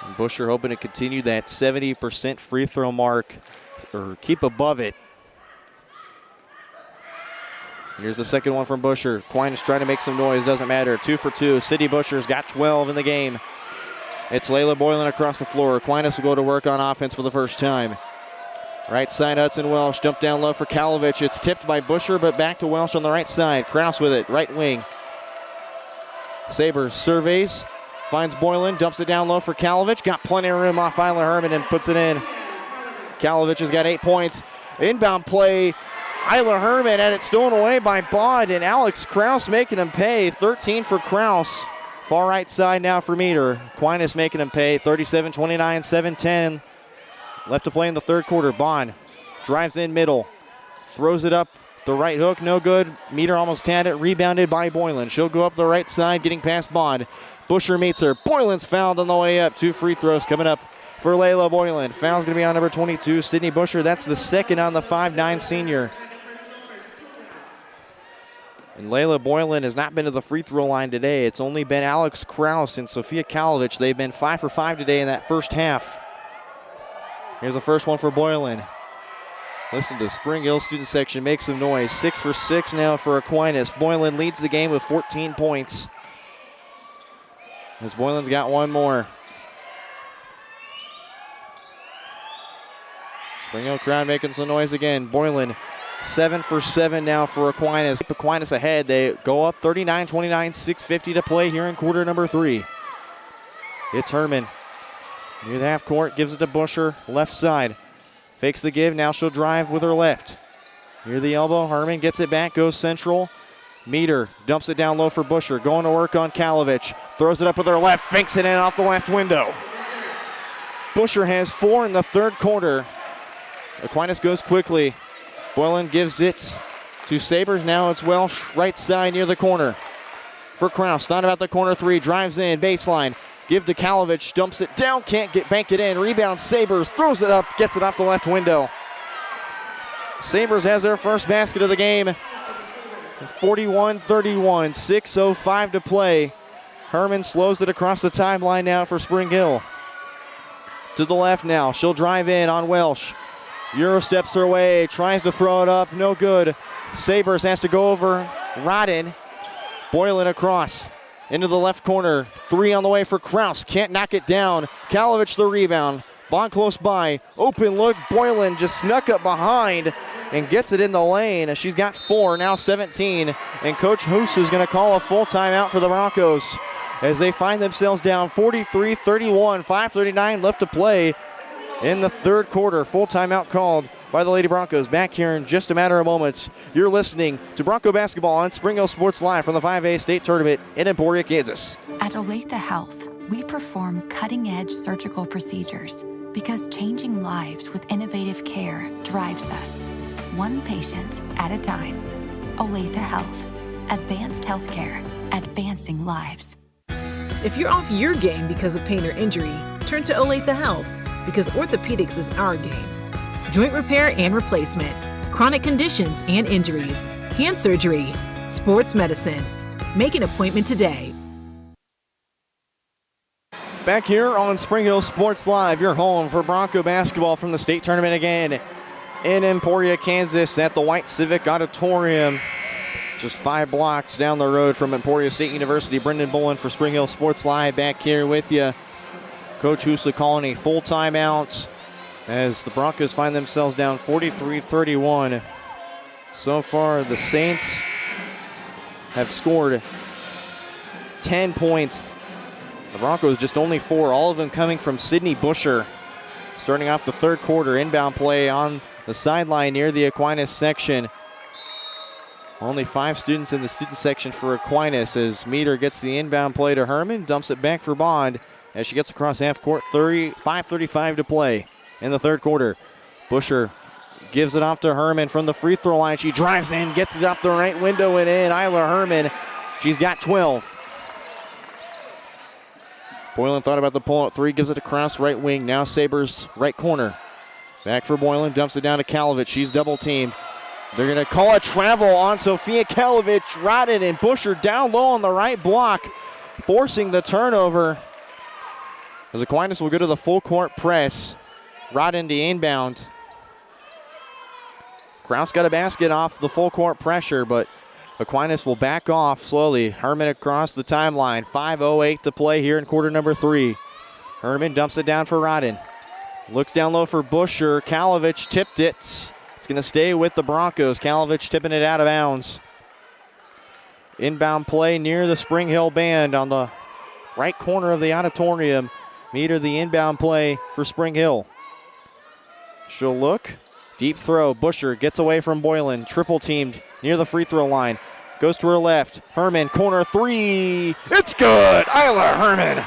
And Busher hoping to continue that 70% free throw mark or keep above it. Here's the second one from Busher. Aquinas trying to make some noise, doesn't matter. 2 for 2. Sydney Busher's got 12 in the game. It's Layla Boylan across the floor. Aquinas will go to work on offense for the first time. Right side, Hudson Welsh. Dump down low for Kalovich. It's tipped by Busher, but back to Welsh on the right side. Kraus with it, right wing. Sabres surveys, finds Boylan, dumps it down low for Kalovich. Got plenty of room off Isla Herman and puts it in. Kalovich has got 8 points. Inbound play. Isla Herman had it stolen away by Bond, and Alex Kraus making him pay. 13 for Kraus. Far right side now for Meter. Aquinas making him pay. 37-29, 7-10. Left to play in the third quarter. Bond drives in middle. Throws it up the right hook. No good. Meter almost had it. Rebounded by Boylan. She'll go up the right side, getting past Bond. Busher meets her. Boylan's fouled on the way up. 2 free throws coming up for Layla Boylan. Foul's going to be on number 22, Sydney Busher. That's the second on the 5'9" senior. And Layla Boylan has not been to the free throw line today. It's only been Alex Kraus and Sophia Kalovich. They've been 5 for 5 today in that first half. Here's the first one for Boylan. Listen to the Spring Hill student section make some noise. 6 for 6 now for Aquinas. Boylan leads the game with 14 points. As Boylan's got one more. Spring Hill crowd making some noise again. Boylan 7 for 7 now for Aquinas. Aquinas ahead. They go up 39-29, 6:50 to play here in quarter number 3. It's Herman. Near the half court, gives it to Busher, left side. Fakes the give, now she'll drive with her left. Near the elbow, Herman gets it back, goes central. Meter dumps it down low for Busher, going to work on Kalovich. Throws it up with her left, banks it in off the left window. Busher has 4 in the third quarter. Aquinas goes quickly. Boylan gives it to Sabres. Now it's Welsh, right side near the corner. For Kraus, thought about the corner 3, drives in, baseline. Give to Kalovich, dumps it down, can't bank it in. Rebound Sabres, throws it up, gets it off the left window. Sabres has their first basket of the game. 41-31, 6:05 to play. Herman slows it across the timeline now for Spring Hill. To the left now, she'll drive in on Welsh. Euro steps her way, tries to throw it up, no good. Sabres has to go over Rodden. Boylan across into the left corner. 3 on the way for Kraus, can't knock it down. Kalovich the rebound. Bond close by, open look. Boylan just snuck up behind and gets it in the lane. She's got 4, now 17. And Coach Hoos is going to call a full timeout for the Broncos as they find themselves down 43-31, 5:39 left to play in the third quarter. Full timeout called by the Lady Broncos. Back here in just a matter of moments. You're listening to Bronco Basketball on Spring Hill Sports Live from the 5A State Tournament in Emporia, Kansas. At Olathe Health, we perform cutting-edge surgical procedures because changing lives with innovative care drives us, one patient at a time. Olathe Health, advanced healthcare, advancing lives. If you're off your game because of pain or injury, turn to Olathe Health because orthopedics is our game. Joint repair and replacement, chronic conditions and injuries, hand surgery, sports medicine. Make an appointment today. Back here on Spring Hill Sports Live, your home for Bronco basketball from the state tournament again in Emporia, Kansas at the White Civic Auditorium. Just 5 blocks down the road from Emporia State University. Brendan Bolin for Spring Hill Sports Live back here with you. Coach Husa calling a full timeout as the Broncos find themselves down 43-31. So far, the Saints have scored 10 points. The Broncos just only 4, all of them coming from Sydney Busher. Starting off the third quarter, inbound play on the sideline near the Aquinas section. Only 5 students in the student section for Aquinas as Meter gets the inbound play to Herman, dumps it back for Bond as she gets across half court. 5:35 to play in the third quarter. Busher gives it off to Herman from the free throw line. She drives in, gets it off the right window and in. Isla Herman, she's got 12. Boylan thought about the pull-up three, gives it across right wing. Now Sabres right corner. Back for Boylan, dumps it down to Kalovich. She's double teamed. They're going to call a travel on Sophia Kalovich. Rodden and Busher down low on the right block, forcing the turnover. As Aquinas will go to the full court press. Rodden to inbound. Kraus got a basket off the full court pressure, but Aquinas will back off slowly. Herman across the timeline. 5:08 to play here in quarter number 3. Herman dumps it down for Rodden. Looks down low for Busher. Kalovich tipped it. It's going to stay with the Broncos. Kalovich tipping it out of bounds. Inbound play near the Spring Hill band on the right corner of the auditorium. Meter the inbound play for Spring Hill. She'll look. Deep throw. Busher gets away from Boylan. Triple teamed near the free throw line. Goes to her left. Herman, corner three. It's good. Isla Herman.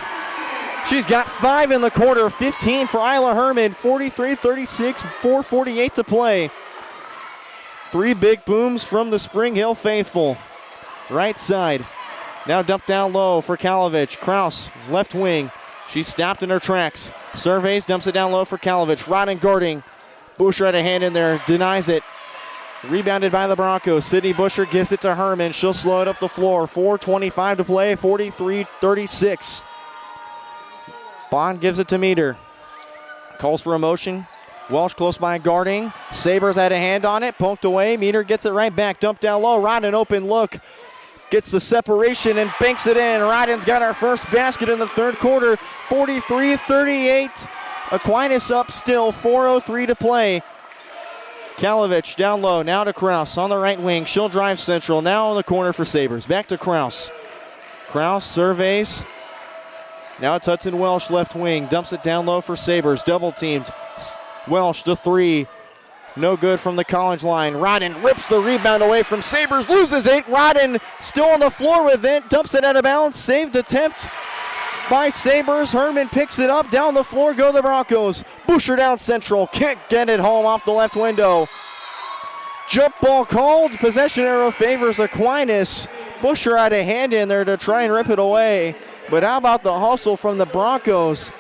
She's got 5 in the quarter. 15 for Isla Herman. 43-36, 4:48 to play. 3 big booms from the Spring Hill faithful. Right side. Now dumped down low for Kalovich. Kraus, left wing. She's stopped in her tracks. Surveys, dumps it down low for Kalovich. Rodden guarding. Busher had a hand in there, denies it. Rebounded by the Broncos. Sydney Busher gives it to Herman. She'll slow it up the floor. 4:25 to play, 43-36. Bond gives it to Meter. Calls for a motion. Welsh close by guarding. Sabres had a hand on it, poked away. Meter gets it right back, dumped down low. Rodden open look. Gets the separation and banks it in. Rodden's got our first basket in the third quarter. 43-38. Aquinas up still, 4:03 to play. Kalovich down low, now to Kraus on the right wing. She'll drive central, now on the corner for Sabres. Back to Kraus. Kraus surveys. Now it's Hudson Welsh left wing, dumps it down low for Sabres. Double teamed. Welsh the three. No good from the college line. Rodden rips the rebound away from Sabres, loses it. Rodden still on the floor with it, dumps it out of bounds. Saved attempt by Sabres. Herman picks it up. Down the floor go the Broncos. Busher down central. Can't get it home off the left window. Jump ball called. Possession arrow favors Aquinas. Busher had a hand in there to try and rip it away. But how about the hustle from the Broncos?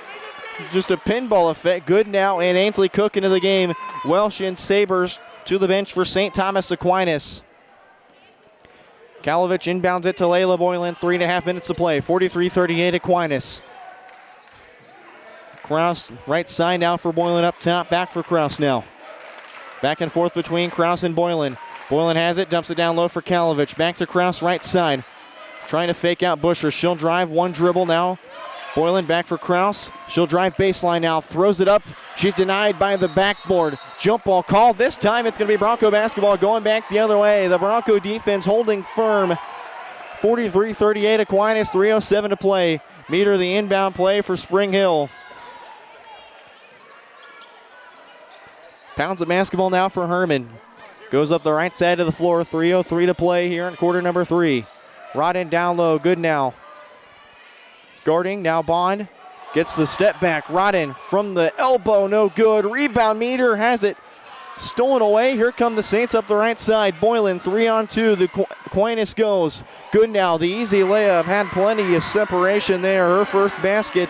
Just a pinball effect. Good now, and Ainsley Cook into the game. Welsh and Sabres to the bench for St. Thomas Aquinas. Kalovich inbounds it to Layla Boylan. 3.5 minutes to play. 43-38 Aquinas. Kraus right side now for Boylan up top. Back for Kraus now. Back and forth between Kraus and Boylan. Boylan has it, dumps it down low for Kalovich. Back to Kraus right side. Trying to fake out Busher. She'll drive, one dribble now. Boylan back for Kraus. She'll drive baseline now. Throws it up. She's denied by the backboard. Jump ball called. This time it's going to be Bronco basketball going back the other way. The Bronco defense holding firm. 43-38 Aquinas. 3:07 to play. Meter the inbound play for Spring Hill. Pounds of basketball now for Herman. Goes up the right side of the floor. 3:03 to play here in quarter number 3. Rodden down low. Good now. Guarding, now Bond gets the step back. Rodden from the elbow, no good. Rebound, Meter has it stolen away. Here come the Saints up the right side. Boylan 3-on-2. The Aquinas goes. Good now, the easy layup. Had plenty of separation there. Her first basket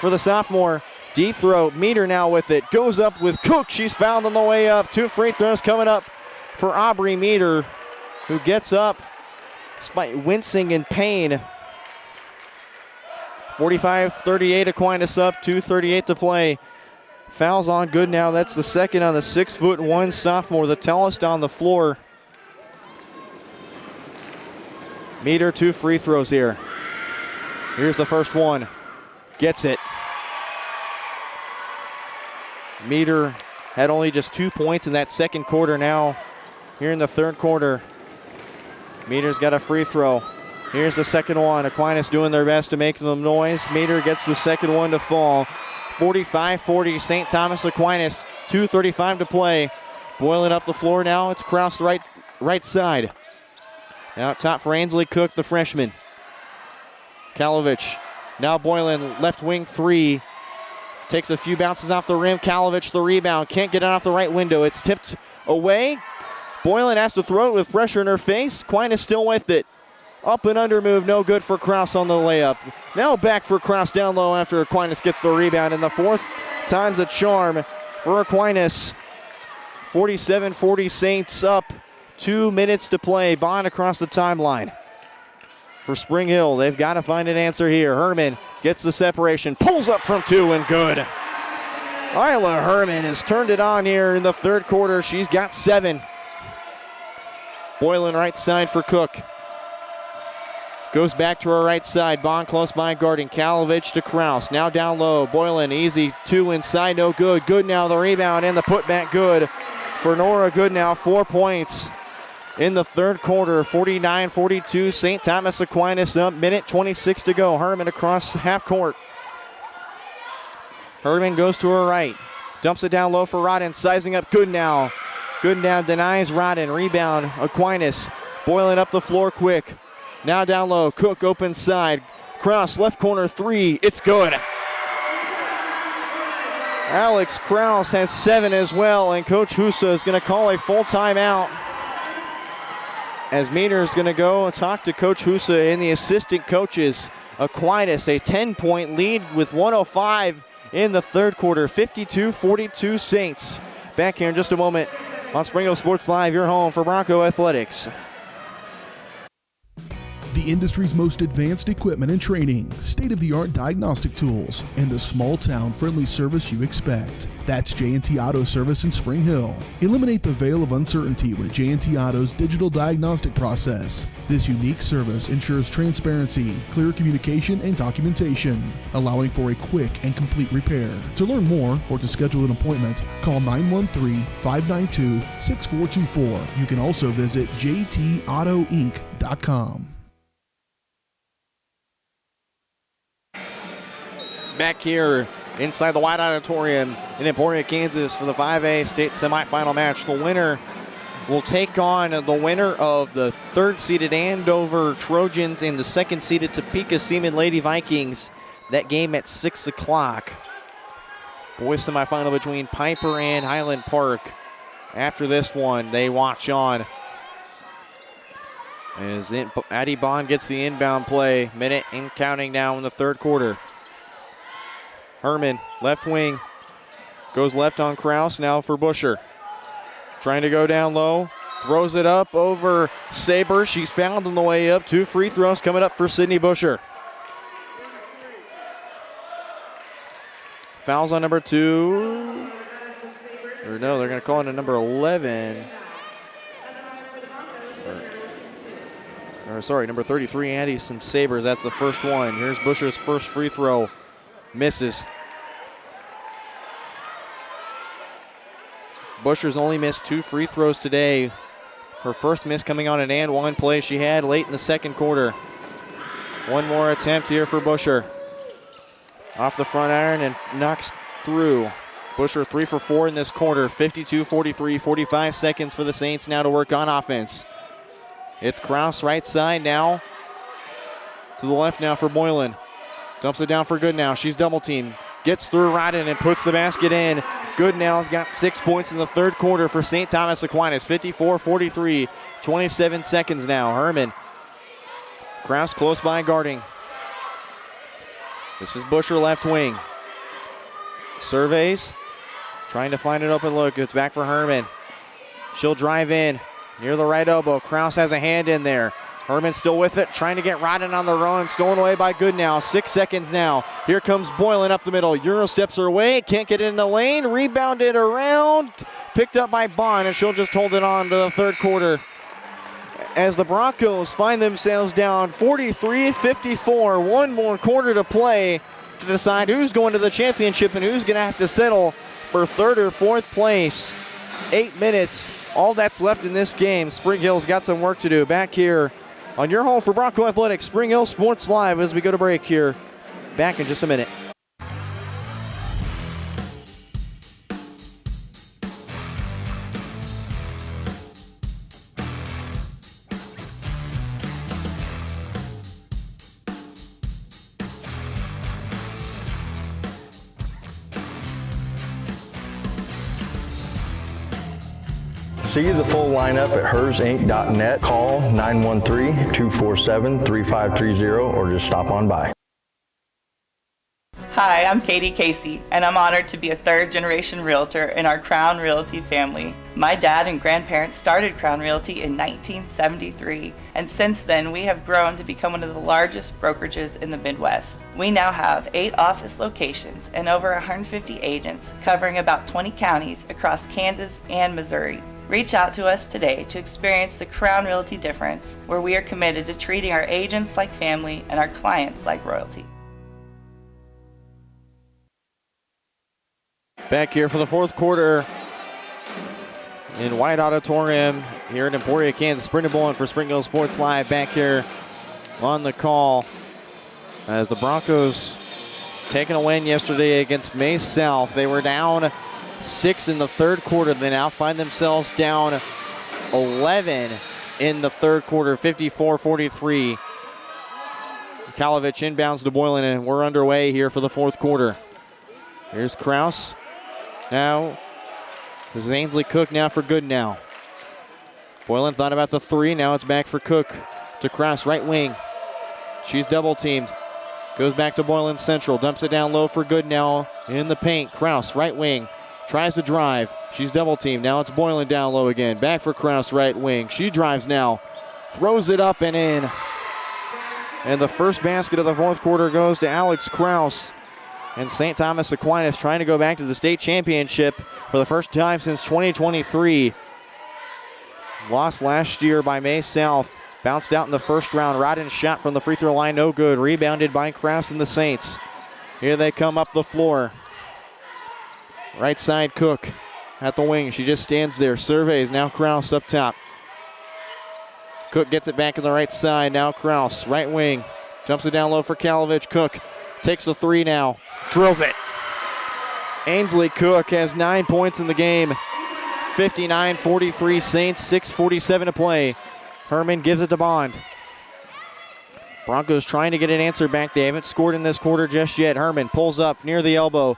for the sophomore. Deep throw, Meter now with it. Goes up with Cook. She's fouled on the way up. 2 free throws coming up for Aubrey Meter, who gets up despite wincing in pain. 45-38 Aquinas up, 2:38 to play. Fouls on good now. That's the second on the 6'1" sophomore, the tallest on the floor. Meter, 2 free throws here. Here's the first one. Gets it. Meter had only just 2 points in that second quarter now. here in the third quarter. Meter's got a free throw. Here's the second one. Aquinas doing their best to make some noise. Meter gets the second one to fall. 45-40, St. Thomas Aquinas. 2:35 to play. Boiling up the floor now. It's Kraus right side. Now up top for Ainsley Cook, the freshman. Kalovich. Now Boylan, left wing three. Takes a few bounces off the rim. Kalovich, the rebound. Can't get it off the right window. It's tipped away. Boylan has to throw it with pressure in her face. Aquinas still with it. Up and under move, no good for Kraus on the layup. Now back for Kraus down low after Aquinas gets the rebound. And the fourth time's a charm for Aquinas. 47-40 Saints up. 2 minutes to play. Bond across the timeline. For Spring Hill, they've got to find an answer here. Herman gets the separation, pulls up from two and good. Isla Herman has turned it on here in the third quarter. She's got 7. Boylan right side for Cook. Goes back to her right side. Bond close by guarding. Kalovich to Kraus. Now down low. Boylan easy. 2 inside. No good. Good now the rebound and the putback good for Nora Good now. 4 points in the third quarter. 49-42. St. Thomas Aquinas up. Minute 26 to go. Herman across half court. Herman goes to her right. Dumps it down low for Rodden. Sizing up Good now. Good now denies Rodden. Rebound Aquinas. Boylan up the floor quick. Now down low, Cook open side. Kraus left corner three, it's good. Alex Kraus has 7 as well, and Coach Husa is going to call a full timeout. As Meter is going to go and talk to Coach Husa and the assistant coaches. Aquinas, a 10-point lead with 105 in the third quarter. 52-42 Saints. Back here in just a moment on Spring Hill Sports Live, your home for Bronco Athletics. The industry's most advanced equipment and training, state-of-the-art diagnostic tools, and the small-town friendly service you expect. That's J&T Auto Service in Spring Hill. Eliminate the veil of uncertainty with J&T Auto's digital diagnostic process. This unique service ensures transparency, clear communication, and documentation, allowing for a quick and complete repair. To learn more or to schedule an appointment, call 913-592-6424. You can also visit jtautoinc.com. Back here inside the White Auditorium in Emporia, Kansas for the 5A state semifinal match. The winner will take on the winner of the third-seeded Andover Trojans and the second-seeded Topeka Seaman Lady Vikings. That game at 6 o'clock. Boys semifinal between Piper and Highland Park. After this one, they watch on as Addie Bond gets the inbound play. Minute and counting now in the third quarter. Herman, left wing, goes left on Kraus, now for Busher. Trying to go down low, throws it up over Saber. She's fouled on the way up. 2 free throws coming up for Sydney Busher. Fouls on number 2. Or no, they're going to call it a number 11. Or number 33, Addison Sabers. That's the first one. Here's Busher's first free throw. Misses. Busher's only missed 2 free throws today. Her first miss coming on an and one play she had late in the second quarter. One more attempt here for Busher. Off the front iron and knocks through. Busher 3 for 4 in this quarter. 52-43, 45 seconds for the Saints now to work on offense. It's Kraus right side now. To the left now for Boylan. Dumps it down for Goodnow. She's double teamed. Gets through Rodden and puts the basket in. Goodnow's got 6 points in the third quarter for St. Thomas Aquinas. 54-43. 27 seconds now. Herman. Kraus close by guarding. This is Busher left wing. Surveys. Trying to find an open look. It's back for Herman. She'll drive in. Near the right elbow. Kraus has a hand in there. Herman still with it, trying to get Rodden on the run. Stolen away by Goodnow. 6 seconds now. Here comes Boylan up the middle. Euro steps her away. Can't get it in the lane. Rebounded around. Picked up by Bond, and she'll just hold it on to the third quarter. As the Broncos find themselves down 43-54. One more quarter to play to decide who's going to the championship and who's going to have to settle for third or fourth place. 8 minutes. All that's left in this game. Spring Hill's got some work to do. Back here on your home for Bronco Athletics, Spring Hill Sports Live as we go to break here. Back in just a minute. See the full lineup at hersinc.net. Call 913-247-3530 or just stop on by. Hi, I'm Katie Casey, and I'm honored to be a third-generation realtor in our Crown Realty family. My dad and grandparents started Crown Realty in 1973, and since then we have grown to become one of the largest brokerages in the Midwest. We now have 8 office locations and over 150 agents covering about 20 counties across Kansas and Missouri. Reach out to us today to experience the Crown Realty difference, where we are committed to treating our agents like family and our clients like royalty. Back here for the fourth quarter in White Auditorium here in Emporia, Kansas. Brendan Bowen for Spring Hill Sports Live back here on the call as the Broncos taking a win yesterday against May South. They were down 6 in the third quarter. They now find themselves down 11 in the third quarter, 54-43. Kalovich inbounds to Boylan, and we're underway here for the fourth quarter. Here's Kraus. Now, this is Ainsley Cook now for good now. Boylan thought about the three. Now it's back for Cook to Kraus, right wing. She's double teamed. Goes back to Boylan Central. Dumps it down low for good now in the paint. Kraus, right wing. Tries to drive. She's double teamed. Now it's Boylan down low again. Back for Kraus, right wing. She drives now. Throws it up and in. And the first basket of the fourth quarter goes to Alex Kraus. And St. Thomas Aquinas trying to go back to the state championship for the first time since 2023. Lost last year by May South. Bounced out in the first round. Rodden's shot from the free throw line, no good. Rebounded by Kraus and the Saints. Here they come up the floor. Right side Cook at the wing. She just stands there. Surveys. Now Kraus up top. Cook gets it back to the right side. Now Kraus, right wing. Jumps it down low for Kalovich. Cook takes the three now. Drills it. Ainsley Cook has 9 points in the game. 59-43 Saints, 6:47 to play. Herman gives it to Bond. Broncos trying to get an answer back. They haven't scored in this quarter just yet. Herman pulls up near the elbow.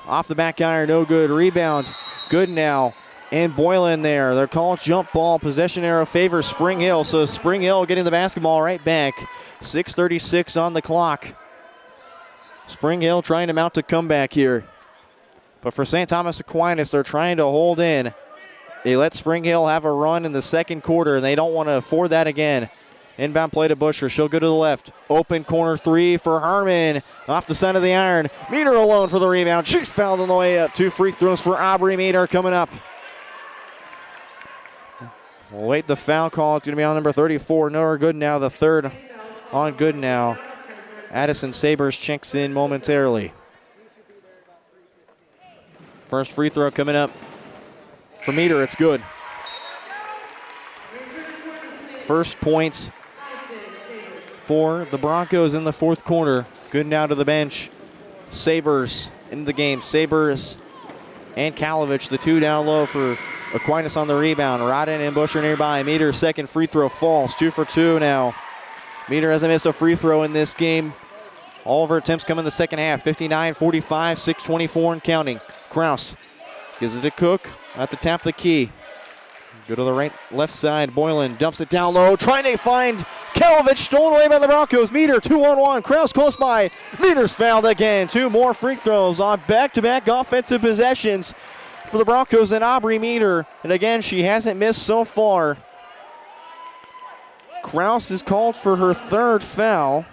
Off the back iron, no good. Rebound, good now. And Boylan there. They're called jump ball. Possession arrow favors Spring Hill. So Spring Hill getting the basketball right back. 6:36 on the clock. Spring Hill trying to mount a comeback here. But for St. Thomas Aquinas, they're trying to hold in. They let Spring Hill have a run in the second quarter, and they don't want to afford that again. Inbound play to Busher. She'll go to the left. Open corner three for Herman. Off the side of the iron. Meter alone for the rebound. She's fouled on the way up. 2 free throws for Aubrey Meter coming up. We'll wait the foul call. It's going to be on number 34. No, good now. The third on good now. Addison Sabers checks in momentarily. First free throw coming up for Meter. It's good. First points for the Broncos in the fourth quarter. Good now to the bench. Sabers into the game. Sabers and Kalovich, the two down low for Aquinas on the rebound. Rodden and Busher nearby. Meter second free throw falls. 2 for 2 now. Meter hasn't missed a free throw in this game. All of her attempts come in the second half. 59-45, 6:24 and counting. Kraus gives it to Cook at the top of the key. Go to the left side. Boylan dumps it down low. Trying to find Kalovich. Stolen away by the Broncos. Meter 2-on-1. Kraus close by. Meter's fouled again. 2 more free throws on back-to-back offensive possessions for the Broncos and Aubrey Meter. And again, she hasn't missed so far. Kraus is called for her third foul.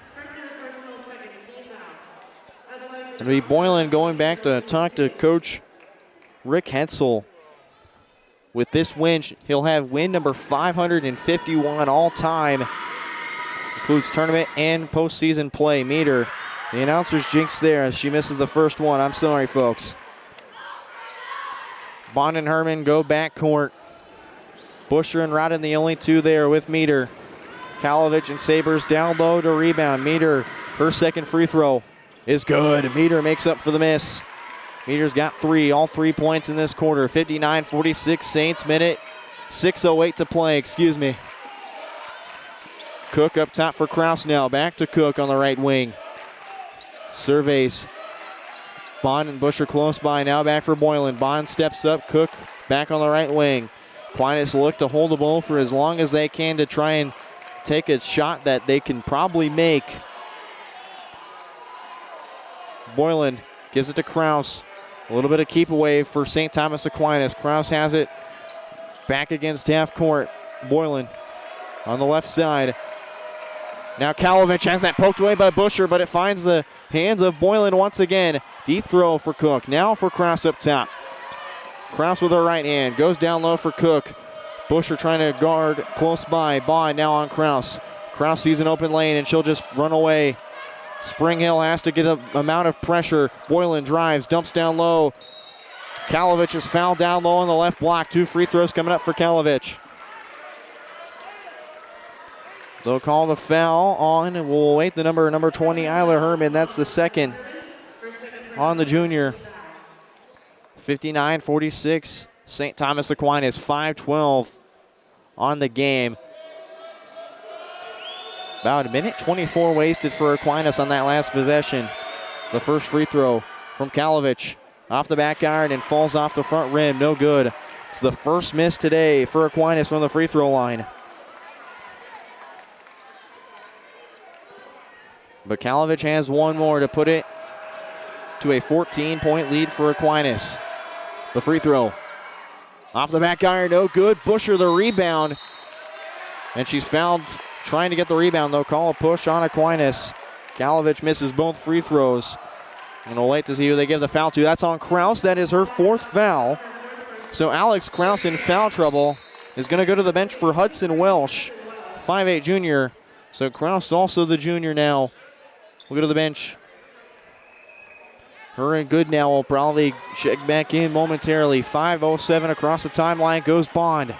It'll be Boylan going back to talk to Coach Rick Hetzel. With this win, he'll have win number 551 all time. Includes tournament and postseason play. Meter, the announcer's jinx there as she misses the first one. I'm sorry, folks. Bond and Herman go backcourt. Busher and Rodden the only two there with Meter. Kalovich and Sabres down low to rebound. Meter, her second free throw is good. Meter makes up for the miss. Meter's got three, all 3 points in this quarter. 59-46 Saints, minute 6:08 to play, Cook up top for Kraus now. Back to Cook on the right wing. Surveys. Bond and Busher close by. Now back for Boylan. Bond steps up. Cook back on the right wing. Aquinas look to hold the ball for as long as they can to try and take a shot that they can probably make. Boylan gives it to Kraus. A little bit of keep away for St. Thomas Aquinas. Kraus has it back against half court. Boylan on the left side. Now Kalovich has that poked away by Busher, but it finds the hands of Boylan once again. Deep throw for Cook. Now for Kraus up top. Kraus with her right hand. Goes down low for Cook. Busher trying to guard close by. Bond now on Kraus. Kraus sees an open lane and she'll just run away. Spring Hill has to get an amount of pressure. Boylan drives, dumps down low. Kalovich is fouled down low on the left block. 2 free throws coming up for Kalovich. They'll call the foul on, and we'll await the number 20, Isla Herman. That's the second on the junior. 59-46, St. Thomas Aquinas, 5:12 on the game. About a minute 24 wasted for Aquinas on that last possession. The first free throw from Kalovich. Off the back iron and falls off the front rim. No good. It's the first miss today for Aquinas from the free throw line. But Kalovich has one more to put it to a 14-point lead for Aquinas. The free throw. Off the back iron, no good. Busher the rebound. And she's fouled trying to get the rebound, though. Call a push on Aquinas. Kalovich misses both free throws. And we'll wait to see who they give the foul to. That's on Kraus. That is her 4th foul. So Alex Kraus in foul trouble is going to go to the bench for Hudson Welsh, 5'8" junior. So Kraus also the junior now. We'll go to the bench. Her and Goodnow will probably check back in momentarily. 5:07 across the timeline goes Bond.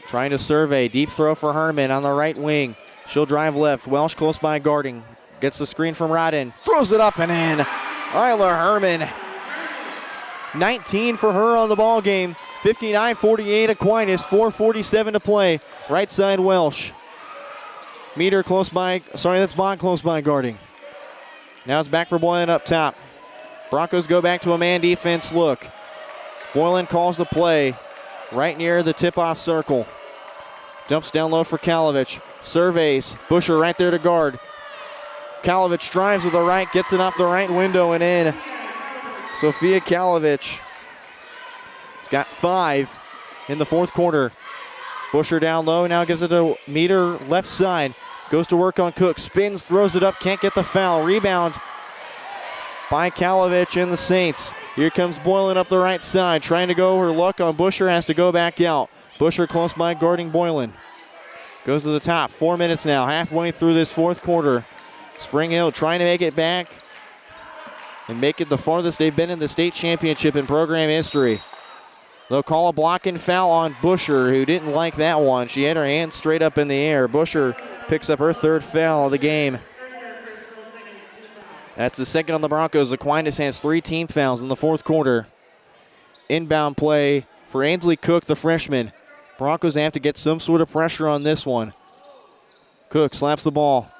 Trying to survey. Deep throw for Herman on the right wing. She'll drive left. Welsh close by guarding. Gets the screen from Rodden. Throws it up and in. Isla Herman. 19 for her on the ball game. 59-48 Aquinas. 4:47 to play. Right side Welsh. Meter close by. Sorry, that's Bond close by guarding. Now it's back for Boylan up top. Broncos go back to a man defense look. Boylan calls the play right near the tip-off circle. Dumps down low for Kalovich. Surveys. Busher right there to guard. Kalovich drives with the right, gets it off the right window and in. Sophia Kalovich has got 5 in the 4th quarter. Busher down low, now gives it to Meter left side. Goes to work on Cook, spins, throws it up, can't get the foul. Rebound by Kalovich and the Saints. Here comes Boylan up the right side, trying to go her luck on Busher, has to go back out. Busher close by guarding Boylan. Goes to the top, 4 minutes now, halfway through this 4th quarter. Spring Hill trying to make it back and make it the farthest they've been in the state championship in program history. They'll call a block and foul on Busher, who didn't like that one. She had her hands straight up in the air. Busher picks up her 3rd foul of the game. That's the second on the Broncos. Aquinas has 3 team fouls in the 4th quarter. Inbound play for Ainsley Cook, the freshman. Broncos have to get some sort of pressure on this one. Cook slaps the ball.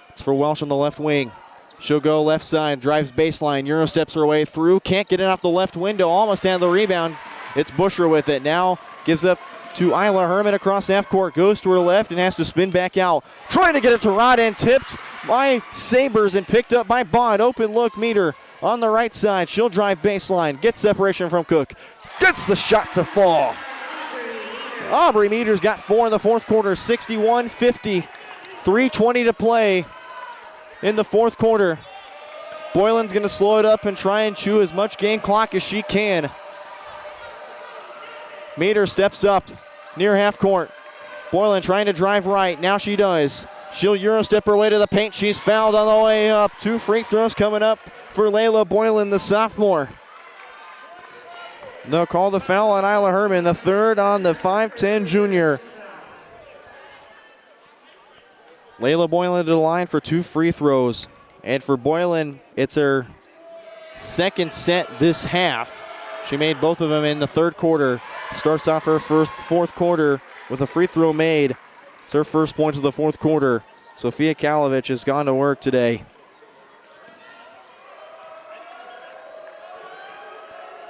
It's for Welsh on the left wing. She'll go left side, drives baseline. Euro steps her way through. Can't get it off the left window. Almost had the rebound. It's Busher with it. Now gives up to Isla Herman across half court. Goes to her left and has to spin back out. Trying to get it to Rodden. Tipped by Sabres and picked up by Bond. Open look Meter on the right side. She'll drive baseline. Gets separation from Cook. Gets the shot to fall. Aubrey Meter's got 4 in the 4th quarter. 61-50. 3:20 to play in the 4th quarter. Boylan's going to slow it up and try and chew as much game clock as she can. Meter steps up near half court. Boylan trying to drive right. Now she does. She'll Euro step her way to the paint. She's fouled on the way up. 2 free throws coming up for Layla Boylan, the sophomore. They'll call the foul on Isla Herman, the third on the 5'10 junior. Layla Boylan to the line for 2 free throws. And for Boylan, it's her second set this half. She made both of them in the third quarter. Starts off her fourth quarter with a free throw made. It's her first points of the fourth quarter. Sophia Kalovich has gone to work today.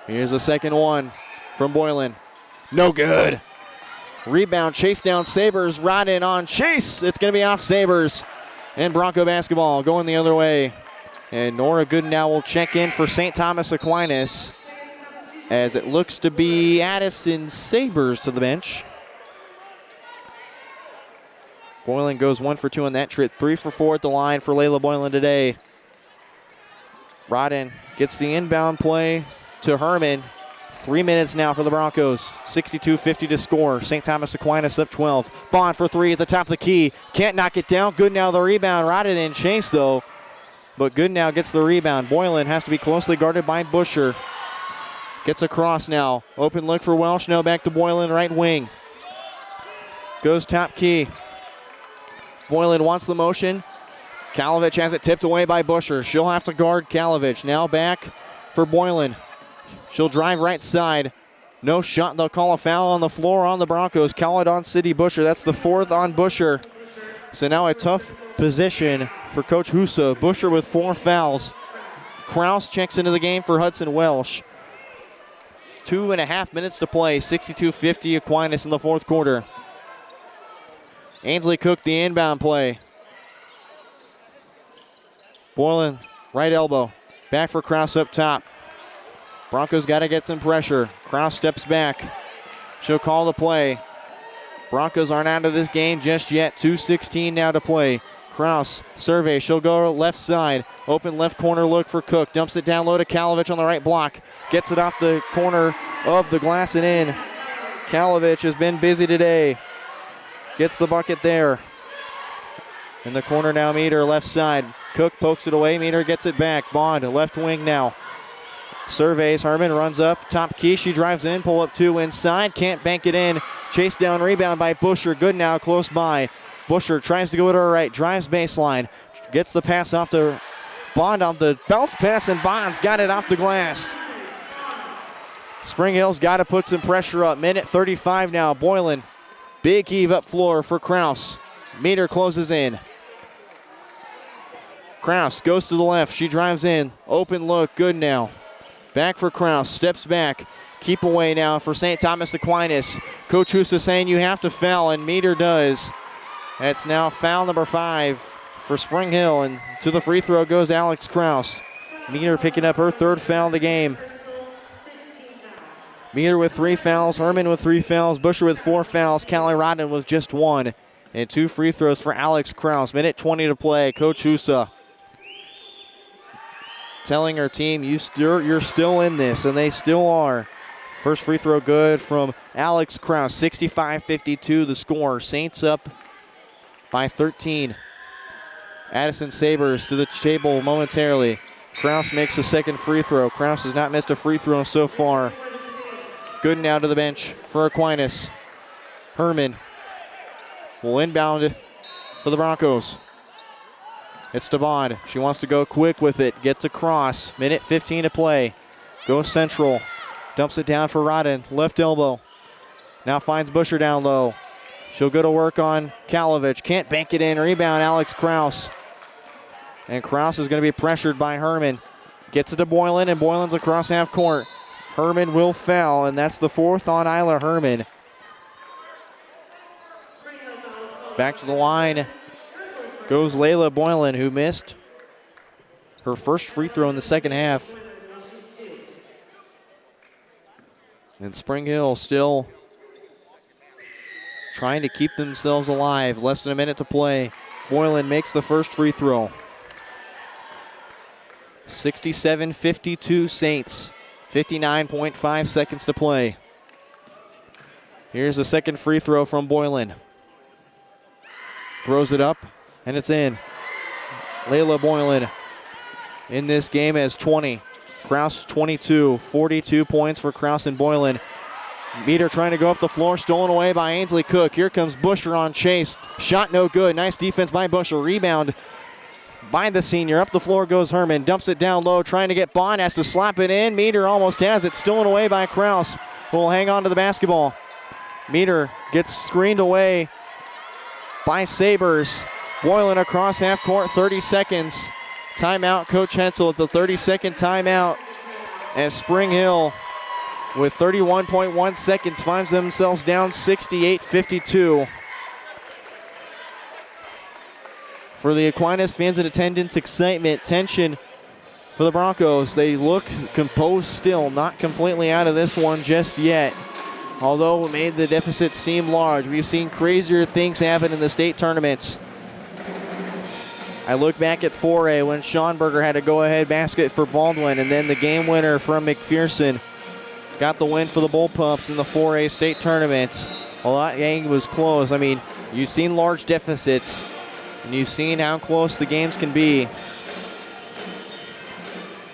Here's the second one from Boylan. No good. Rebound, chase down Sabres. Rodden on chase. It's going to be off Sabres. And Bronco basketball going the other way. And Nora Goodendow will check in for St. Thomas Aquinas, as it looks to be Addison Sabres to the bench. Boylan goes 1 for 2 on that trip. 3 for 4 at the line for Layla Boylan today. Rodden gets the inbound play to Herman. 3 minutes now for the Broncos. 62-50 to score. St. Thomas Aquinas up 12. Bond for 3 at the top of the key. Can't knock it down. Goodendow the rebound. Rodden in chase though. But Goodendow gets the rebound. Boylan has to be closely guarded by Busher. Gets across now. Open look for Welsh. Now back to Boylan, right wing. Goes top key. Boylan wants the motion. Kalovich has it tipped away by Busher. She'll have to guard Kalovich. Now back for Boylan. She'll drive right side. No shot. They'll call a foul on the floor on the Broncos. Call it on City Busher. That's the 4th on Busher. So now a tough position for Coach Husa. Busher with 4 fouls. Kraus checks into the game for Hudson Welsh. 2.5 minutes to play. 62-50 Aquinas in the fourth quarter. Ainsley Cook the inbound play. Boylan, right elbow. Back for Kraus up top. Broncos got to get some pressure. Kraus steps back. She'll call the play. Broncos aren't out of this game just yet. 2:16 now to play. Kraus, survey. She'll go left side. Open left corner look for Cook. Dumps it down low to Kalovich on the right block. Gets it off the corner of the glass and in. Kalovich has been busy today. Gets the bucket there. In the corner now, Meter left side. Cook pokes it away. Meter gets it back. Bond left wing now. Surveys. Herman runs up. Top key. She drives in. Pull up 2 inside. Can't bank it in. Chase down rebound by Busher. Goodendow close by. Busher tries to go to her right. Drives baseline. Gets the pass off to Bond on the bounce pass, and Bond's got it off the glass. Spring Hill's got to put some pressure up. Minute 35 now. Boylan. Big heave up floor for Kraus. Meter closes in. Kraus goes to the left. She drives in. Open look. Goodendow. Back for Kraus. Steps back. Keep away now for St. Thomas Aquinas. Coach Husa saying you have to foul, and Meter does. That's now foul number 5 for Spring Hill, and to the free throw goes Alex Kraus. Meter picking up her 3rd foul of the game. Meter with 3 fouls, Herman with 3 fouls, Busher with 4 fouls, Callie Rodden with just 1. And 2 free throws for Alex Kraus. Minute 20 to play. Coach Husa telling her team, you're still in this, and they still are. First free throw good from Alex Kraus. 65-52 the score. Saints up by 13. Addison Sabres to the table momentarily. Kraus makes the second free throw. Kraus has not missed a free throw so far. Goodendow to the bench for Aquinas. Herman will inbound for the Broncos. It's to Bond. She wants to go quick with it. Gets across. Minute 15 to play. Goes central. Dumps it down for Rodden. Left elbow. Now finds Busher down low. She'll go to work on Kalovich. Can't bank it in. Rebound, Alex Kraus. And Kraus is going to be pressured by Herman. Gets it to Boylan, and Boylan's across half court. Herman will foul, and that's the 4th on Isla Herman. Back to the line goes Layla Boylan, who missed her first free throw in the second half. And Spring Hill still trying to keep themselves alive. Less than a minute to play. Boylan makes the first free throw. 67-52 Saints. 59.5 seconds to play. Here's the second free throw from Boylan. Throws it up, and it's in. Layla Boylan in this game has 20. Kraus 22, 42 points for Kraus and Boylan. Meter trying to go up the floor, stolen away by Ainsley Cook. Here comes Busher on chase. Shot no good. Nice defense by Busher. Rebound by the senior. Up the floor goes Herman. Dumps it down low, trying to get Bond. Has to slap it in. Meter almost has it. Stolen away by Kraus, who will hang on to the basketball. Meter gets screened away by Sabres. Boylan across half court, 30 seconds. Timeout, Coach Hensel at the 30-second timeout. As Spring Hill, with 31.1 seconds, finds themselves down 68-52. For the Aquinas fans in attendance, excitement, tension for the Broncos. They look composed still, not completely out of this one just yet. Although it made the deficit seem large. We've seen crazier things happen in the state tournament. I look back at 4A when Schonberger had a go-ahead basket for Baldwin, and then the game winner from McPherson got the win for the Bullpups in the 4A state tournament. Well, that game was close. I mean, you've seen large deficits, and you've seen how close the games can be.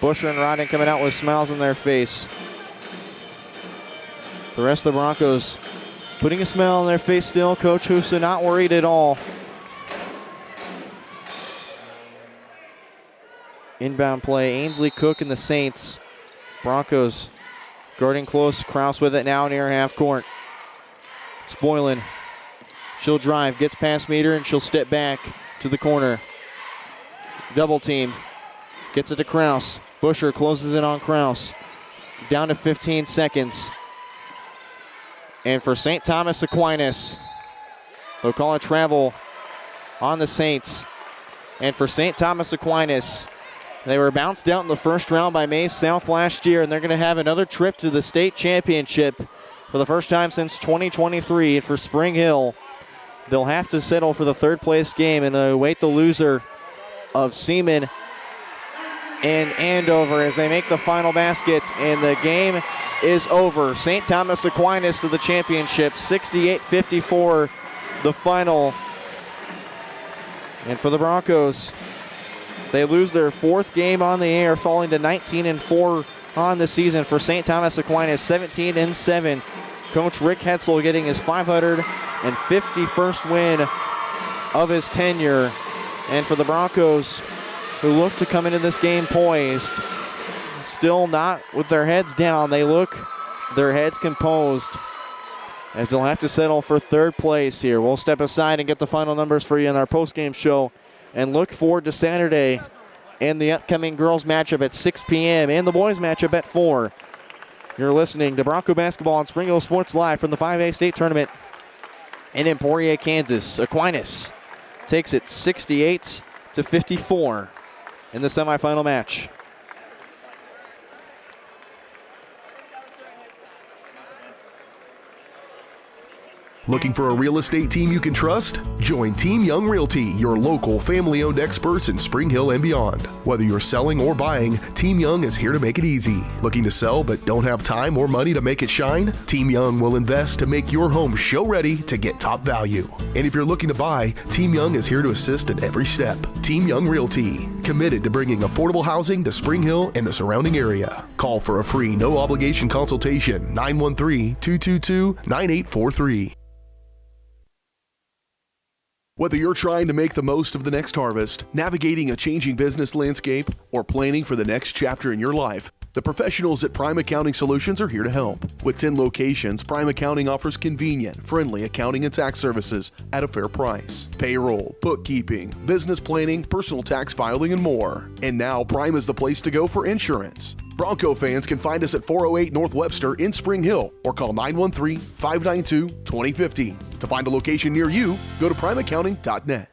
Busher and Rodden coming out with smiles on their face. The rest of the Broncos putting a smile on their face still. Coach Husa not worried at all. Inbound play, Ainsley Cook and the Saints. Broncos guarding close. Kraus with it now near half court. It's Boylan. She'll drive, gets past Meter, and she'll step back to the corner. Double team. Gets it to Kraus. Busher closes it on Kraus. Down to 15 seconds. And for St. Thomas Aquinas, they'll call it travel on the Saints. And for St. Thomas Aquinas, they were bounced out in the first round by Maize South last year, and they're going to have another trip to the state championship for the first time since 2023. And for Spring Hill, they'll have to settle for the third place game and await the loser of Seaman and Andover as they make the final basket, and the game is over. St. Thomas Aquinas to the championship, 68-54 the final. And for the Broncos, they lose their fourth game on the air, falling to 19-4 on the season. For St. Thomas Aquinas, 17-7. Coach Rick Hetzel getting his 551st win of his tenure. And for the Broncos, who look to come into this game poised, still not with their heads down. They look their heads composed as they'll have to settle for third place here. We'll step aside and get the final numbers for you in our postgame show and look forward to Saturday and the upcoming girls matchup at 6 p.m. and the boys matchup at 4. You're listening to Bronco Basketball on Spring Hill Sports Live from the 5A State Tournament in Emporia, Kansas. Aquinas takes it 68-54 in the semifinal match. Looking for a real estate team you can trust? Join Team Young Realty, your local family-owned experts in Spring Hill and beyond. Whether you're selling or buying, Team Young is here to make it easy. Looking to sell but don't have time or money to make it shine? Team Young will invest to make your home show-ready to get top value. And if you're looking to buy, Team Young is here to assist at every step. Team Young Realty, committed to bringing affordable housing to Spring Hill and the surrounding area. Call for a free, no-obligation consultation, 913-222-9843. Whether you're trying to make the most of the next harvest, navigating a changing business landscape, or planning for the next chapter in your life, the professionals at Prime Accounting Solutions are here to help. With 10 locations, Prime Accounting offers convenient, friendly accounting and tax services at a fair price. Payroll, bookkeeping, business planning, personal tax filing, and more. And now Prime is the place to go for insurance. Bronco fans can find us at 408 North Webster in Spring Hill or call 913-592-2050. To find a location near you, go to primeaccounting.net.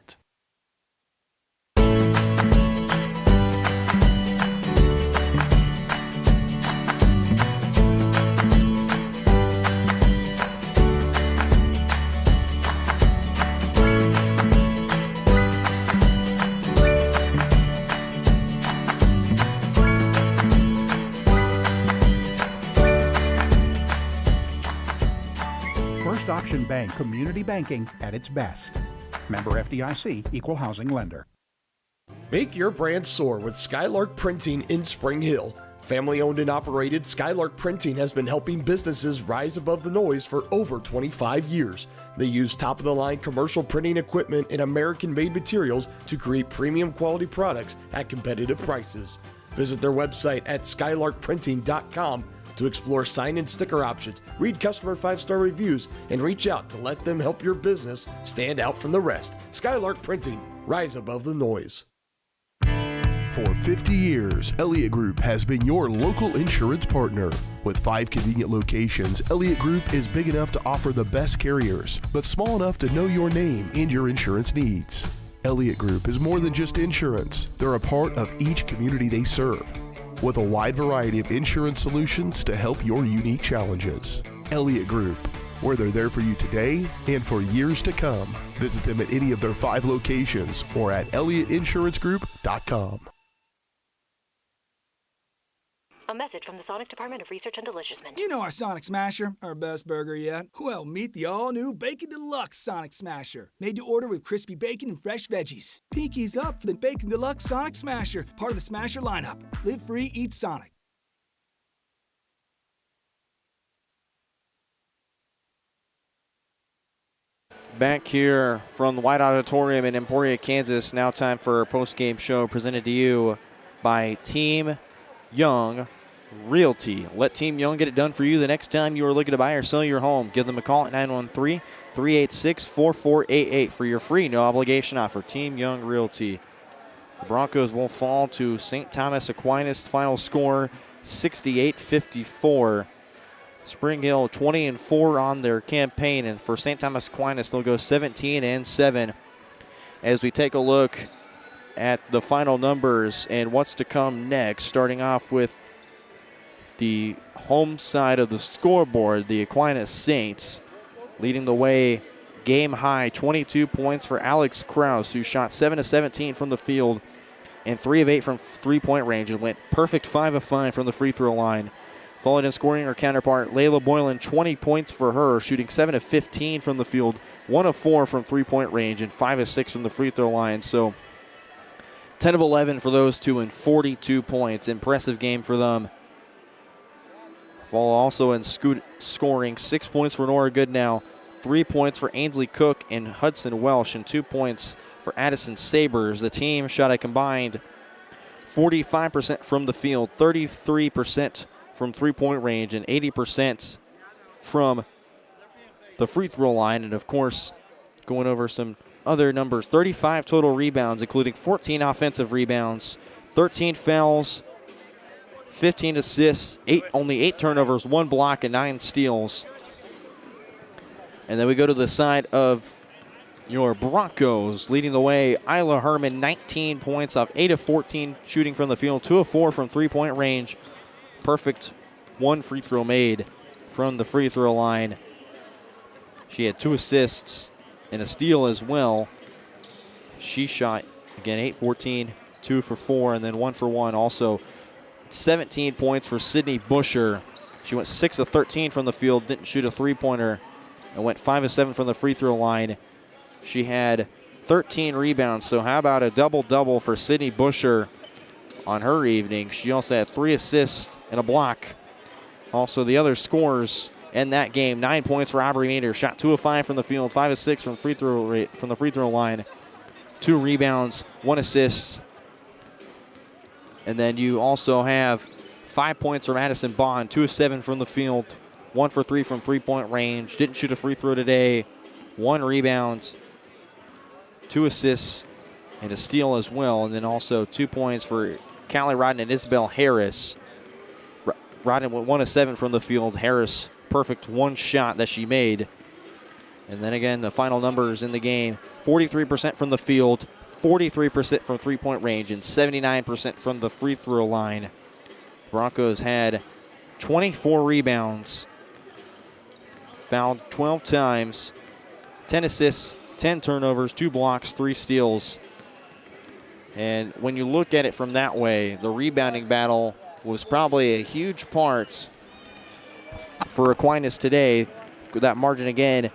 Auction Bank community banking at its best. Member FDIC, equal housing lender. Make your brand soar with Skylark Printing in Spring Hill. Family-owned and operated, Skylark Printing has been helping businesses rise above the noise for over 25 years. They use top-of-the-line commercial printing equipment and American-made materials to create premium quality products at competitive prices. Visit their website at skylarkprinting.com to explore sign and sticker options, read customer 5-star reviews, and reach out to let them help your business stand out from the rest. Skylark Printing, rise above the noise. For 50 years, Elliott Group has been your local insurance partner. With 5 convenient locations, Elliott Group is big enough to offer the best carriers, but small enough to know your name and your insurance needs. Elliott Group is more than just insurance. They're a part of each community they serve, with a wide variety of insurance solutions to help your unique challenges. Elliott Group, where they're there for you today and for years to come. Visit them at any of their 5 locations or at ElliottInsuranceGroup.com. A message from the Sonic Department of Research and Deliciousment. You know our Sonic Smasher, our best burger yet. Well, meet the all-new Bacon Deluxe Sonic Smasher. Made to order with crispy bacon and fresh veggies. Pinkies up for the Bacon Deluxe Sonic Smasher, part of the Smasher lineup. Live free, eat Sonic. Back here from the White Auditorium in Emporia, Kansas. Now time for our post-game show presented to you by Team Young Realty. Let Team Young get it done for you the next time you are looking to buy or sell your home. Give them a call at 913-386-4488 for your free no obligation offer. Team Young Realty. The Broncos will fall to St. Thomas Aquinas. Final score 68-54. Spring Hill 20-4 on their campaign, and for St. Thomas Aquinas they'll go 17-7. As we take a look at the final numbers and what's to come next, starting off with the home side of the scoreboard, the Aquinas Saints leading the way, game high, 22 points for Alex Krause, who shot 7 of 17 from the field and 3 of 8 from three-point range and went perfect 5 of 5 from the free throw line. Followed in scoring her counterpart, Layla Boylan, 20 points for her, shooting 7 of 15 from the field, 1 of 4 from three-point range, and 5 of 6 from the free throw line. So 10 of 11 for those two and 42 points. Impressive game for them. Follow also in scoring, 6 points for Nora Goodnow, 3 points for Ainsley Cook and Hudson Welsh, and 2 points for Addison Sabers. The team shot a combined 45% from the field, 33% from three-point range, and 80% from the free throw line. And, of course, going over some other numbers, 35 total rebounds, including 14 offensive rebounds, 13 fouls, 15 assists, only 8 turnovers, 1 block, and 9 steals. And then we go to the side of your Broncos. Leading the way, Isla Herman, 19 points off 8 of 14 shooting from the field, 2 of 4 from three-point range. Perfect 1 free throw made from the free throw line. She had 2 assists and a steal as well. She shot, again, 8-14, 2 for 4, and then 1 for 1 also. 17 points for Sydney Busher. She went 6 of 13 from the field, didn't shoot a three-pointer, and went 5 of 7 from the free throw line. She had 13 rebounds, so how about a double-double for Sydney Busher on her evening. She also had 3 assists and a block. Also, the other scorers in that game, 9 points for Aubrey Nader. Shot 2 of 5 from the field, 5 of 6 from the free throw line. 2 rebounds, 1 assist. And then you also have 5 points from Addison Bond, 2 of 7 from the field, 1 for 3 from three-point range. Didn't shoot a free throw today. 1 rebound, 2 assists, and a steal as well. And then also 2 points for Callie Rodden and Isabel Harris. Rodden went 1 of 7 from the field. Harris, perfect 1 shot that she made. And then again, the final numbers in the game, 43% from the field, 43% from three-point range, and 79% from the free throw line. Broncos had 24 rebounds, fouled 12 times, 10 assists, 10 turnovers, 2 blocks, 3 steals. And when you look at it from that way, the rebounding battle was probably a huge part for Aquinas today. That margin again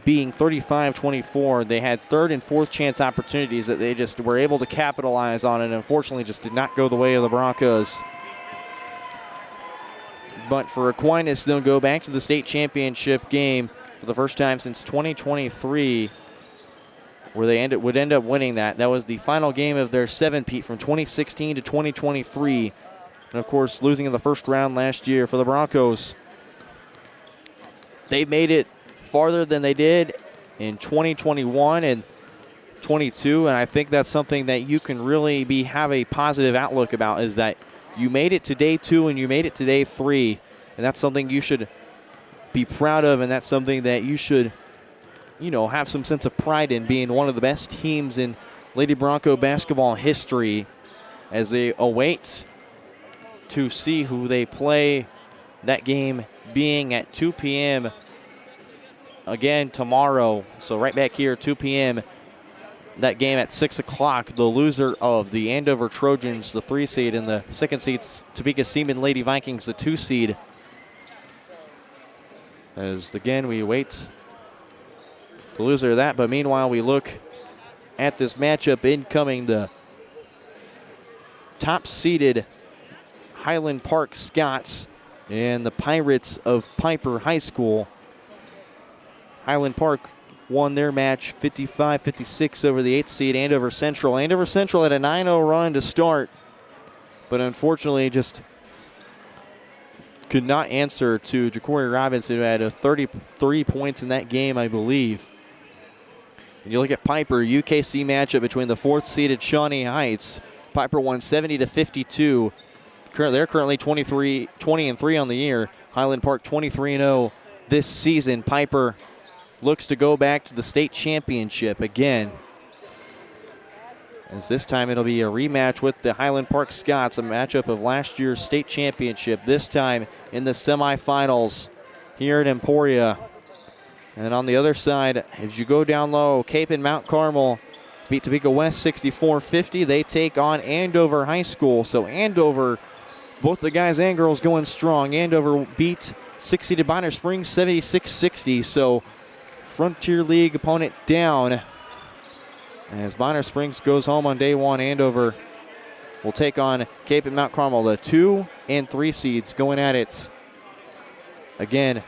being 35-24. They had third and fourth chance opportunities that they just were able to capitalize on, and unfortunately just did not go the way of the Broncos. But for Aquinas, they'll go back to the state championship game for the first time since 2023, where they would end up winning that. That was the final game of their 7-peat from 2016 to 2023. And, of course, losing in the first round last year for the Broncos. They made it farther than they did in 2021 and 22, and I think that's something that you can really have a positive outlook about, is that you made it to day 2 and you made it to day 3, and that's something you should be proud of, and that's something that you should, have some sense of pride in, being one of the best teams in Lady Bronco basketball history, as they await to see who they play. That game being at 2 p.m. again tomorrow. So right back here, 2 p.m. That game at 6 o'clock. The loser of the Andover Trojans, the 3 seed, and the 2nd seed, Topeka Seaman Lady Vikings, the 2 seed. As again, we await the loser of that. But meanwhile, we look at this matchup incoming. The top-seeded Highland Park Scots and the Pirates of Piper High School. Highland Park won their match 55-56 over the 8th seed Andover Central. Andover Central had a 9-0 run to start, but unfortunately just could not answer to Jacory Robinson, who had 33 points in that game, I believe. And you look at Piper, UKC matchup between the 4th-seeded Shawnee Heights. Piper won 70-52. They're currently 20-3 on the year. Highland Park 23-0 this season. Piper looks to go back to the state championship again, as this time it'll be a rematch with the Highland Park Scots, a matchup of last year's state championship, this time in the semifinals here at Emporia. And on the other side, as you go down low, Cape and Mount Carmel beat Topeka West 64-50. They take on Andover High School. So Andover, both the guys and girls going strong. Andover beat 6-seeded Bonner Springs 76-60. So Frontier League opponent down. As Bonner Springs goes home on day 1, Andover will take on Cape and Mount Carmel, the 2 and 3 seeds going at it again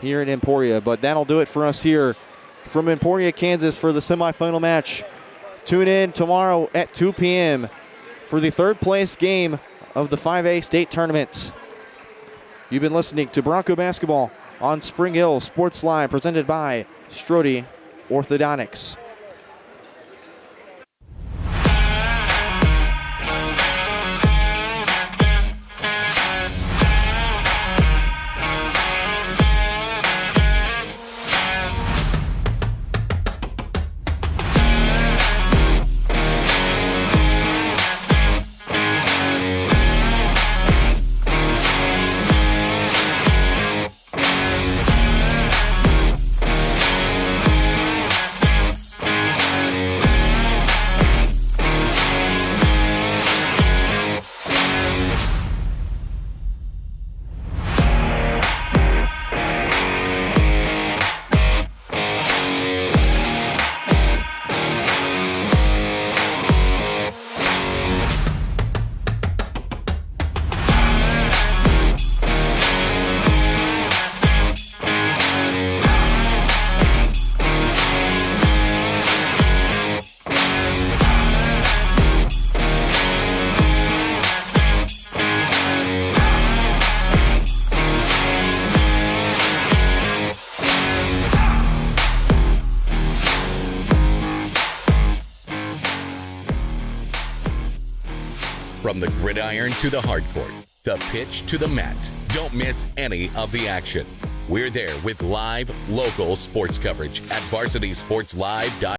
here in Emporia. But that'll do it for us here from Emporia, Kansas, for the semifinal match. Tune in tomorrow at 2 p.m. for the 3rd place game of the 5A state tournament. You've been listening to Bronco Basketball on Spring Hill Sports Live, presented by Strode Orthodontics. From the gridiron to the hardcourt, the pitch to the mat, don't miss any of the action. We're there with live, local sports coverage at VarsitySportsLive.com.